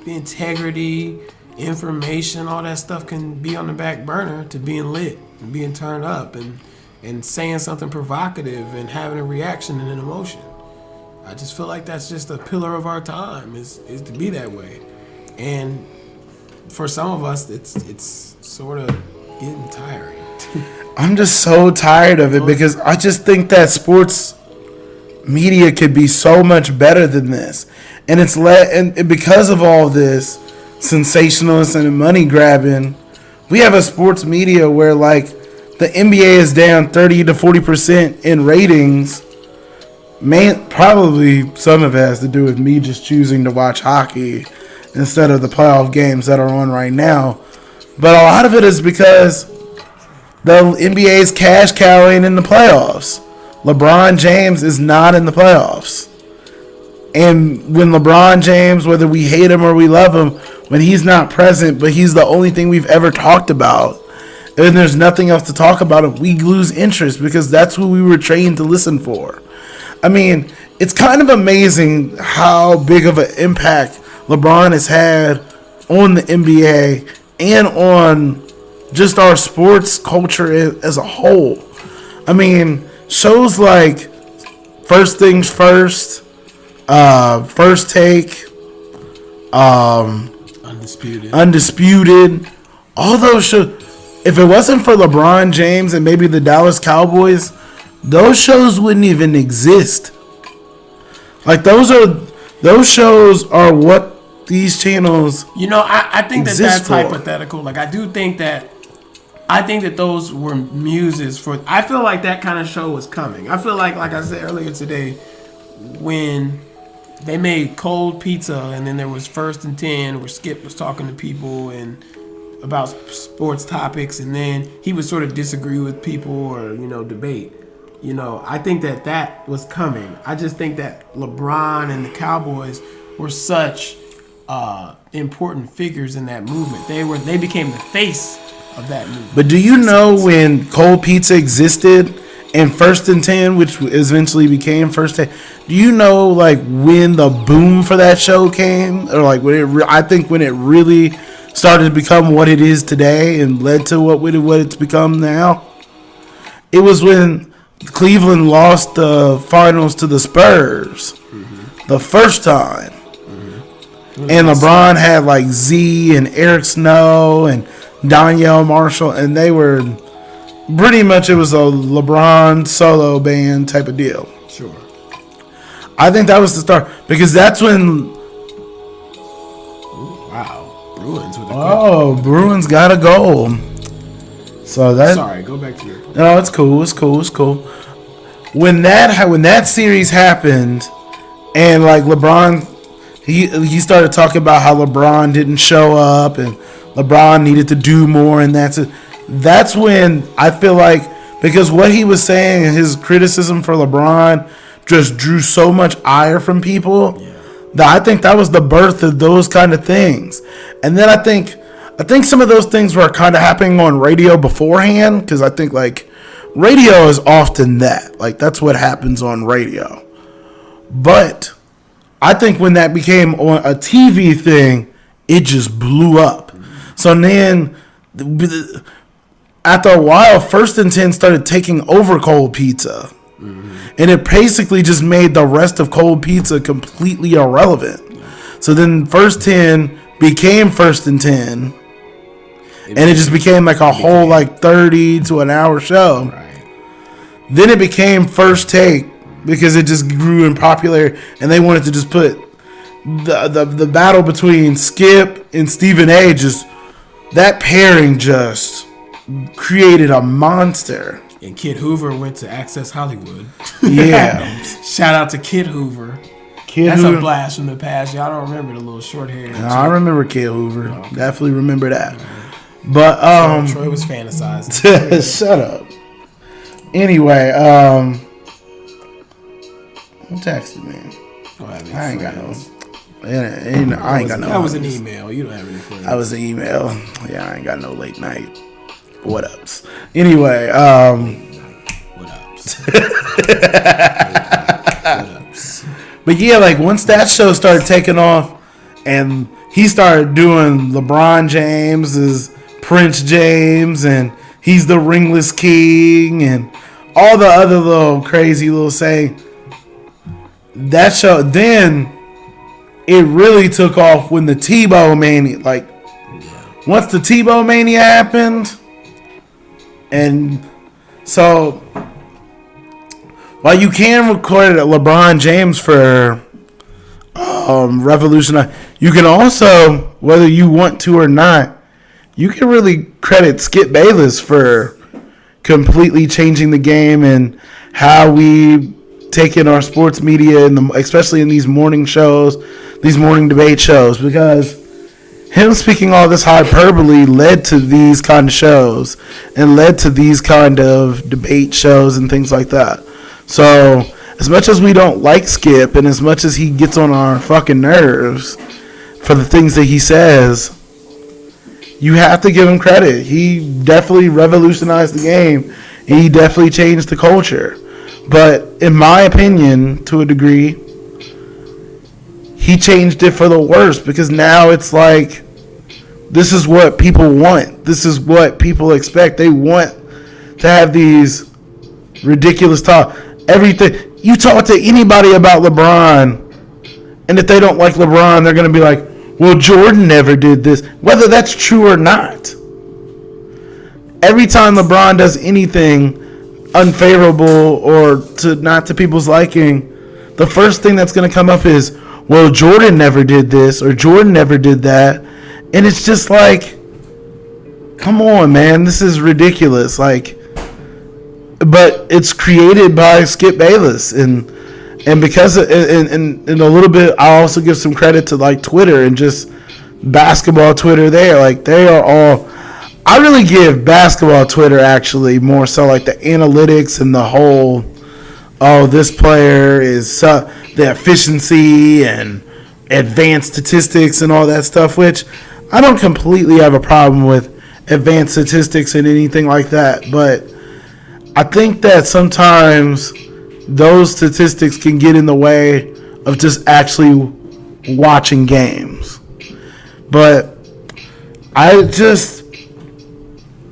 integrity, information, all that stuff can be on the back burner to being lit and being turned up and saying something provocative and having a reaction and an emotion. I just feel like that's just a pillar of our time is to be that way. And for some of us, it's sort of getting tiring. I'm just so tired of it because I just think that sports media could be so much better than this. And and because of all this sensationalism and money grabbing, we have a sports media where like the NBA is down 30 to 40% in ratings. Man, probably some of it has to do with me just choosing to watch hockey instead of the playoff games that are on right now. But a lot of it is because the NBA is cash cowing in the playoffs. LeBron James is not in the playoffs. And when LeBron James, whether we hate him or we love him, when he's not present, but he's the only thing we've ever talked about, and there's nothing else to talk about him, we lose interest because that's who we were trained to listen for. I mean, it's kind of amazing how big of an impact LeBron has had on the NBA and on just our sports culture as a whole. I mean, shows like First Things First, First Take, Undisputed, all those shows. If it wasn't for LeBron James and maybe the Dallas Cowboys, those shows wouldn't even exist. Like those shows are what these channels. I think that's for. hypothetical. Like I think that those were muses for. I feel like that kind of show was coming. I feel like I said earlier today, when they made Cold Pizza and then there was First and 10 where Skip was talking to people and about sports topics, and then he would sort of disagree with people or debate. I think that was coming. I just think that LeBron and the Cowboys were such important figures in that movement. They became the face of that movement. But do you know when Cold Pizza existed and First and 10, which eventually became First Take, do you know like when the boom for that show came, or like I think when it really started to become what it is today and led to what it's become now? It was when Cleveland lost the finals to the Spurs the first time. And LeBron had like Z and Eric Snow and Danielle Marshall, and they were pretty much, it was a LeBron solo band type of deal. Sure. I think that was the start, because that's when. Wow. Bruins with a Bruins got a goal. So that. Sorry, go back to your point. No, it's cool. It's cool. It's cool. When that series happened, and like LeBron, he started talking about how LeBron didn't show up and LeBron needed to do more, and that's when I feel like, because what he was saying, his criticism for LeBron just drew so much ire from people that I think that was the birth of those kind of things. And then I think some of those things were kind of happening on radio beforehand, because I think like radio is often that. Like that's what happens on radio. But I think when that became on a TV thing, it just blew up. So then after a while, First and 10 started taking over cold pizza. And it basically just made the rest of cold pizza completely irrelevant. So then First 10 became First and 10. And it just became like a whole like 30 to an hour show. Right. Then it became First Take because it just grew in popularity. And they wanted to just put the battle between Skip and Stephen A. That pairing just created a monster. And Kid Hoover went to Access Hollywood. Yeah. Shout out to Kid Hoover. That's a blast from the past. Y'all don't remember the little short hair. No, I remember Kid Hoover. Oh, okay. Definitely remember that. But Troy was fantasizing. Shut up. Anyway, who texted me? I ain't got no. I ain't got no. That was an email. You don't have any friends. That was an email. Yeah, I ain't got no late night. What ups? Anyway, what ups? What ups? But yeah, like once that show started taking off, and he started doing LeBron James as Prince James, and he's the ringless king, and all the other little crazy little saying. That show, then it really took off when the Tebow mania, like once the Tebow mania happened. And so, while you can record LeBron James for revolutionizing, you can also, whether you want to or not, you can really credit Skip Bayless for completely changing the game and how we take in our sports media, especially in these morning shows, these morning debate shows, because him speaking all this hyperbole led to these kind of shows and led to these kind of debate shows and things like that. So as much as we don't like Skip and as much as he gets on our fucking nerves for the things that he says, you have to give him credit. He definitely revolutionized the game. He definitely changed the culture. But in my opinion, to a degree, he changed it for the worse, because now it's like, this is what people want. This is what people expect. They want to have these ridiculous talk. Everything. You talk to anybody about LeBron, and if they don't like LeBron, they're going to be like, well, Jordan never did this. Whether that's true or not. Every time LeBron does anything unfavorable or not to people's liking, the first thing that's going to come up is, well, Jordan never did this or Jordan never did that. And it's just like, come on, man, this is ridiculous. Like, but it's created by Skip Bayless, and because and a little bit, I also give some credit to like Twitter and just basketball Twitter. There, like they are all. I really give basketball Twitter actually more so like the analytics and the whole. Oh, this player is the efficiency and advanced statistics and all that stuff, which I don't completely have a problem with advanced statistics and anything like that, but I think that sometimes those statistics can get in the way of just actually watching games. But I just...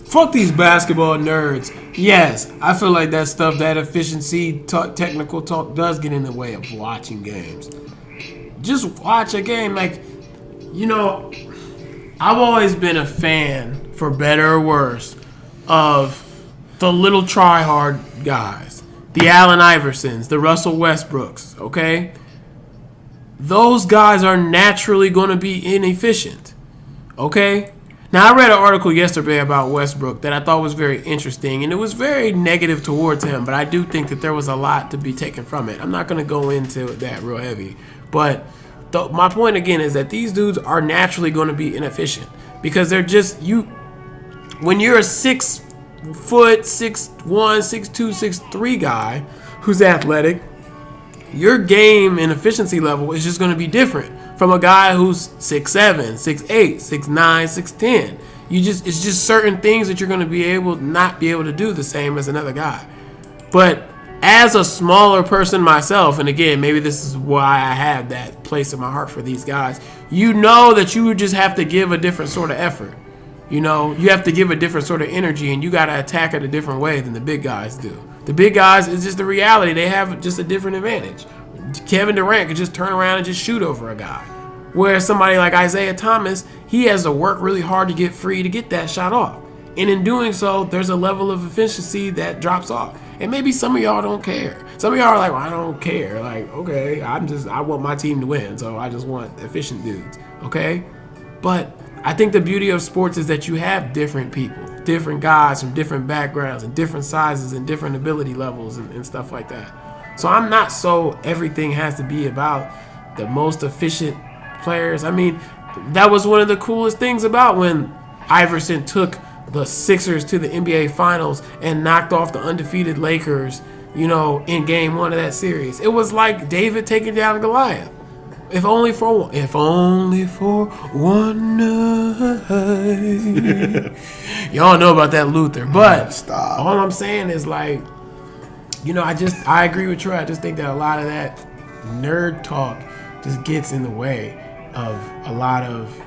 Fuck these basketball nerds. Yes, I feel like that stuff, that efficiency, technical talk does get in the way of watching games. Just watch a game. Like, you know, I've always been a fan, for better or worse, of the little try-hard guys. The Allen Iversons, the Russell Westbrooks, okay? Those guys are naturally going to be inefficient, okay? Now, I read an article yesterday about Westbrook that I thought was very interesting, and it was very negative towards him, but I do think that there was a lot to be taken from it. I'm not going to go into that real heavy, but my point again is that these dudes are naturally going to be inefficient because they're just, when you're a 6 foot, 6'1", 6'2", 6'3" guy who's athletic, your game and efficiency level is just going to be different from a guy who's 6'7", 6'8", 6'9", 6'10". It's just certain things that you're going to not be able to do the same as another guy. But as a smaller person myself, and again, maybe this is why I have that place in my heart for these guys, you know that you would just have to give a different sort of effort. You know, you have to give a different sort of energy, and you got to attack it a different way than the big guys do. The big guys, it's just the reality. They have just a different advantage. Kevin Durant could just turn around and just shoot over a guy. Whereas somebody like Isaiah Thomas, he has to work really hard to get free to get that shot off. And in doing so, there's a level of efficiency that drops off. And maybe some of y'all don't care. Some of y'all are like, well, I don't care. Like, okay, I want my team to win, so I just want efficient dudes. Okay? But I think the beauty of sports is that you have different people, different guys from different backgrounds and different sizes and different ability levels and stuff like that. So I'm not so everything has to be about the most efficient players. I mean, that was one of the coolest things about when Iverson took the Sixers to the NBA Finals and knocked off the undefeated Lakers, in Game 1 of that series. It was like David taking down Goliath. If only for one night. Y'all know about that Luther. But all I'm saying is like, I agree with Troy. I just think that a lot of that nerd talk just gets in the way of a lot of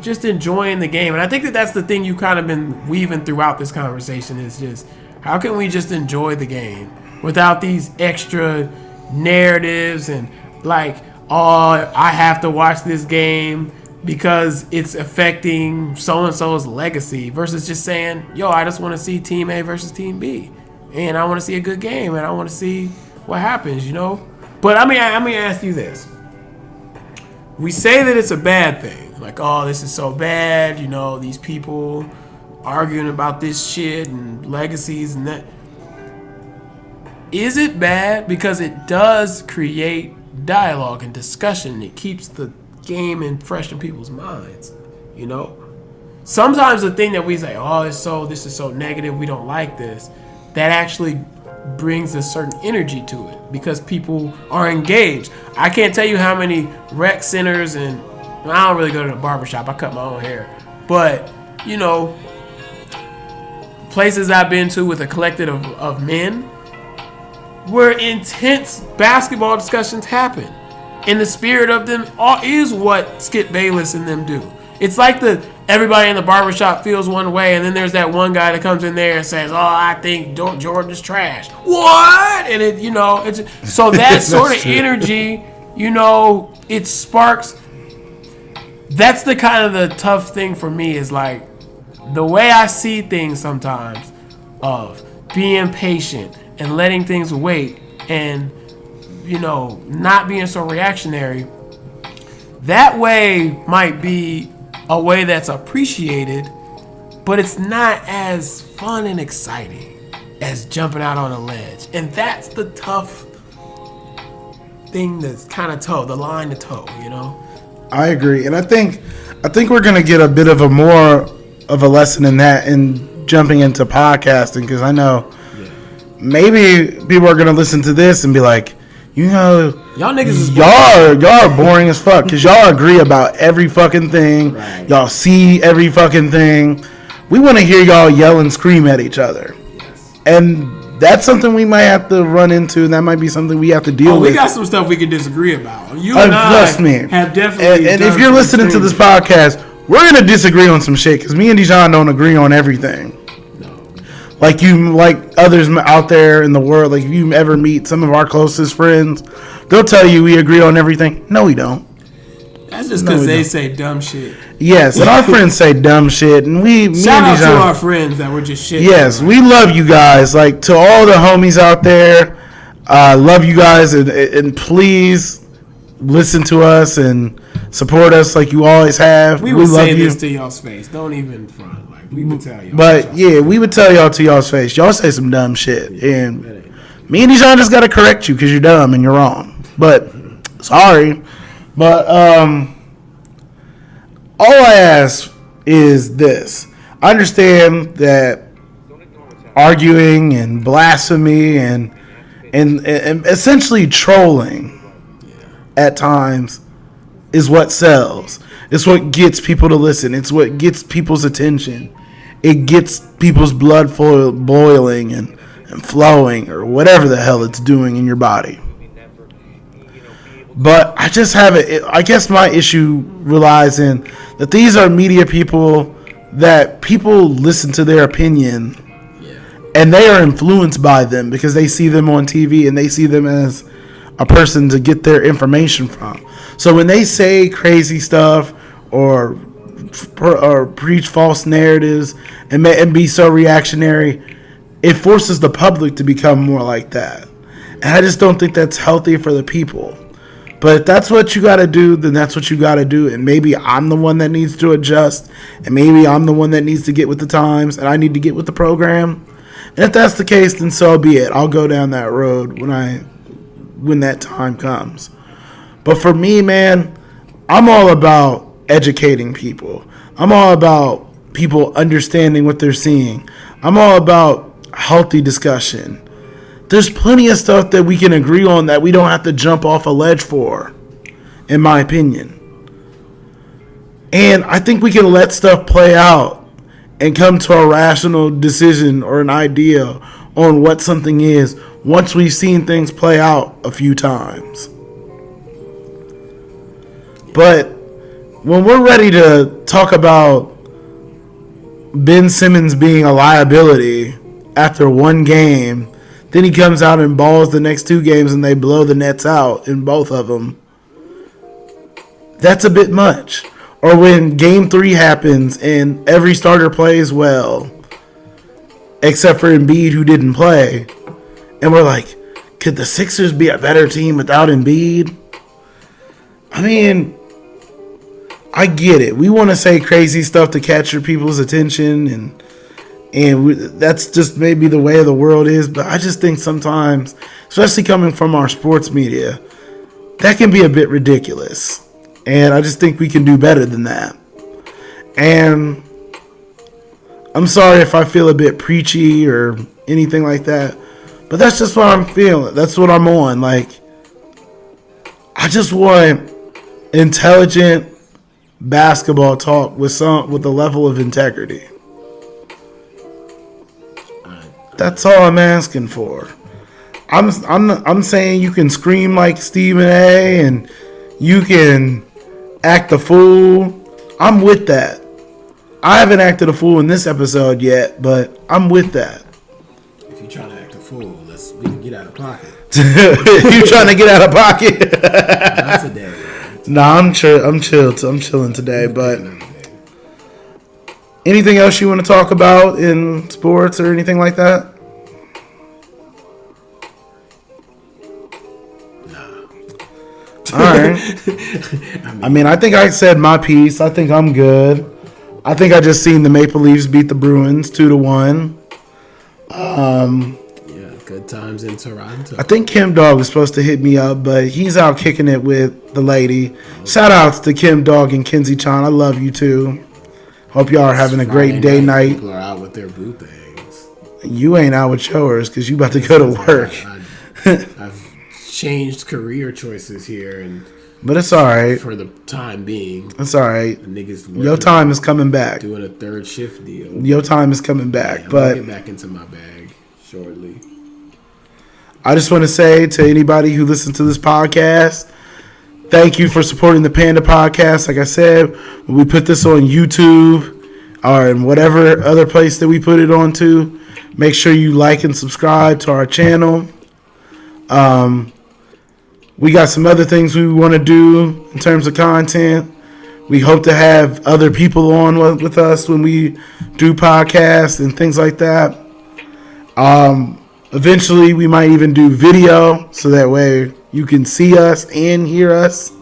just enjoying the game. And I think that that's the thing you've kind of been weaving throughout this conversation is just how can we just enjoy the game without these extra narratives and like, oh, I have to watch this game because it's affecting so-and-so's legacy versus just saying, yo, I just want to see Team A versus Team B. And I want to see a good game, and I want to see what happens, But let me ask you this. We say that it's a bad thing. Like, oh, this is so bad, these people arguing about this shit and legacies and that. Is it bad? Because it does create dialogue and discussion. It keeps the game fresh in people's minds, Sometimes the thing that we say, oh, this is so negative, we don't like this, that actually brings a certain energy to it because people are engaged. I can't tell you how many rec centers and I don't really go to the barbershop. I cut my own hair. But, places I've been to with a collective of men where intense basketball discussions happen. And the spirit of them is what Skip Bayless and them do. It's like everybody in the barbershop feels one way, and then there's that one guy that comes in there and says, oh, I think Jordan is trash. What? And it's so that sort of energy, it sparks. That's the kind of the tough thing for me is like the way I see things sometimes of being patient and letting things wait and, not being so reactionary. That way might be a way that's appreciated, but it's not as fun and exciting as jumping out on a ledge. And that's the tough thing that's kind of the line to toe, I agree. And I think we're going to get a bit of a more of a lesson in that in jumping into podcasting because I know maybe people are going to listen to this and be like, y'all niggas is y'all are boring as fuck because y'all agree about every fucking thing. Right. Y'all see every fucking thing. We want to hear y'all yell and scream at each other. Yes. And that's something we might have to run into. And that might be something we have to deal with. We got some stuff we can disagree about. You and trust me. Have definitely. And if you're listening to this podcast, we're going to disagree on some shit because me and Dijon don't agree on everything. Like others out there in the world, like if you ever meet some of our closest friends, they'll tell you we agree on everything. No, we don't. That's just because they say dumb shit. Yes, and our friends say dumb shit, and shout out to our friends that were just shit. Yes, we love you guys. Like to all the homies out there, love you guys, and please, listen to us and support us like you always have. We would say this to y'all's face. Don't even front. Like, we would tell y'all. But yeah, we would tell y'all to y'all's face. Y'all say some dumb shit. And me and Dijon just got to correct you because you're dumb and you're wrong. But sorry. But all I ask is this. I understand that arguing and blasphemy and essentially trolling at times is what sells. It's what gets people to listen. It's what gets people's attention. It gets people's blood boiling and flowing or whatever the hell it's doing in your body. But I just have it. I guess my issue relies in that these are media people that people listen to their opinion and they are influenced by them because they see them on TV and they see them as a person to get their information from. So when they say crazy stuff or preach false narratives and be so reactionary, it forces the public to become more like that. And I just don't think that's healthy for the people. But if that's what you got to do, then that's what you got to do. And maybe I'm the one that needs to adjust. And maybe I'm the one that needs to get with the times. And I need to get with the program. And if that's the case, then so be it. I'll go down that road when that time comes. But for me, man, I'm all about educating people. I'm all about people understanding what they're seeing. I'm all about healthy discussion. There's plenty of stuff that we can agree on that we don't have to jump off a ledge for, in my opinion. And I think we can let stuff play out and come to a rational decision or an idea on what something is once we've seen things play out a few times. But when we're ready to talk about Ben Simmons being a liability after one game, then he comes out and balls the next two games and they blow the Nets out in both of them, that's a bit much. Or when game 3 happens and every starter plays well, except for Embiid who didn't play, and we're like, could the Sixers be a better team without Embiid? I mean, I get it. We want to say crazy stuff to capture people's attention, and that's just maybe the way of the world is. But I just think sometimes, especially coming from our sports media, that can be a bit ridiculous. And I just think we can do better than that. And I'm sorry if I feel a bit preachy or anything like that, but that's just what I'm feeling. That's what I'm on. Like, I just want intelligent basketball talk with a level of integrity. That's all I'm asking for. I'm saying you can scream like Stephen A. and you can act a fool. I'm with that. I haven't acted a fool in this episode yet, but I'm with that. If you're trying to act a fool, we can get out of pocket. You trying to get out of pocket? Not today. Nah, I'm chill. I'm chilling today. But anything else you want to talk about in sports or anything like that? All right. I mean, I think I said my piece. I think I'm good. I think I just seen the Maple Leafs beat the Bruins 2-1. Yeah, good times in Toronto. I think Kim Dog was supposed to hit me up, but he's out kicking it with the lady. Shout outs to Kim Dog and Kenzie Chan. I love you too. Hope y'all are having a great day, night. People are out with their boo things. You ain't out with yours because you about to go to work. I've changed career choices here, but it's all right for the time being. It's all right. Niggas, your time is coming back. Doing a third shift deal. Your time is coming back, but get back into my bag shortly. I just want to say to anybody who listens to this podcast, thank you for supporting the Panda Podcast. Like I said, when we put this on YouTube or in whatever other place that we put it onto, make sure you like and subscribe to our channel. We got some other things we want to do in terms of content. We hope to have other people on with us when we do podcasts and things like that. Eventually, we might even do video so that way you can see us and hear us.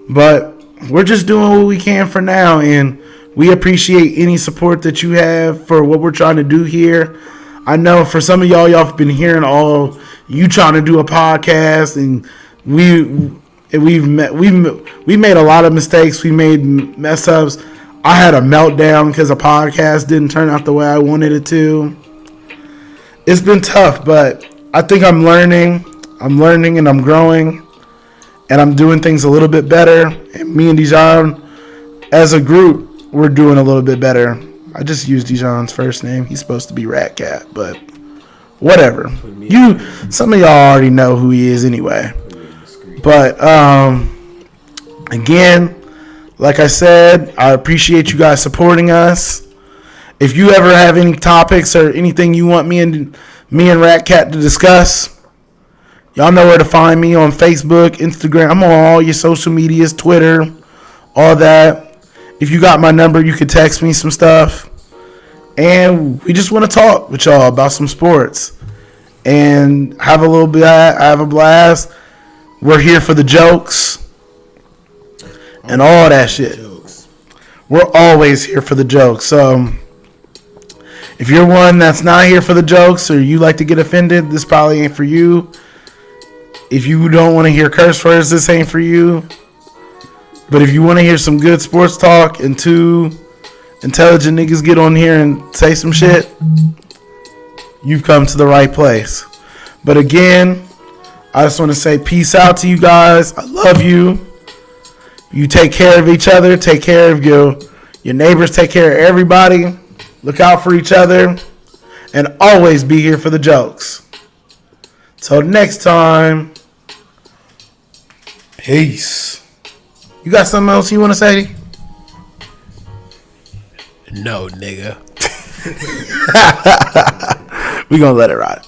But we're just doing what we can for now, and we appreciate any support that you have for what we're trying to do here. I know for some of y'all have been hearing all you trying to do a podcast, and we made a lot of mistakes. We made mess ups. I had a meltdown because a podcast didn't turn out the way I wanted it to. It's been tough, but I think I'm learning and I'm growing, and I'm doing things a little bit better. And me and Dijon, as a group, we're doing a little bit better. I just used Dijon's first name. He's supposed to be Rat Cat, but whatever. Some of y'all already know who he is anyway. But again, like I said, I appreciate you guys supporting us. If you ever have any topics or anything you want me and Rat Cat to discuss, y'all know where to find me on Facebook, Instagram. I'm on all your social medias, Twitter, all that. If you got my number, you can text me some stuff. And we just want to talk with y'all about some sports and have a blast. We're here for the jokes and all that shit. We're always here for the jokes. So if you're one that's not here for the jokes or you like to get offended, this probably ain't for you. If you don't want to hear curse words, this ain't for you. But if you want to hear some good sports talk and two intelligent niggas get on here and say some shit, you've come to the right place. But again, I just want to say peace out to you guys. I love you. You take care of each other. Take care of your neighbors. Take care of everybody. Look out for each other. And always be here for the jokes. Till next time. Peace. You got something else you want to say? No, nigga. We gonna let it ride.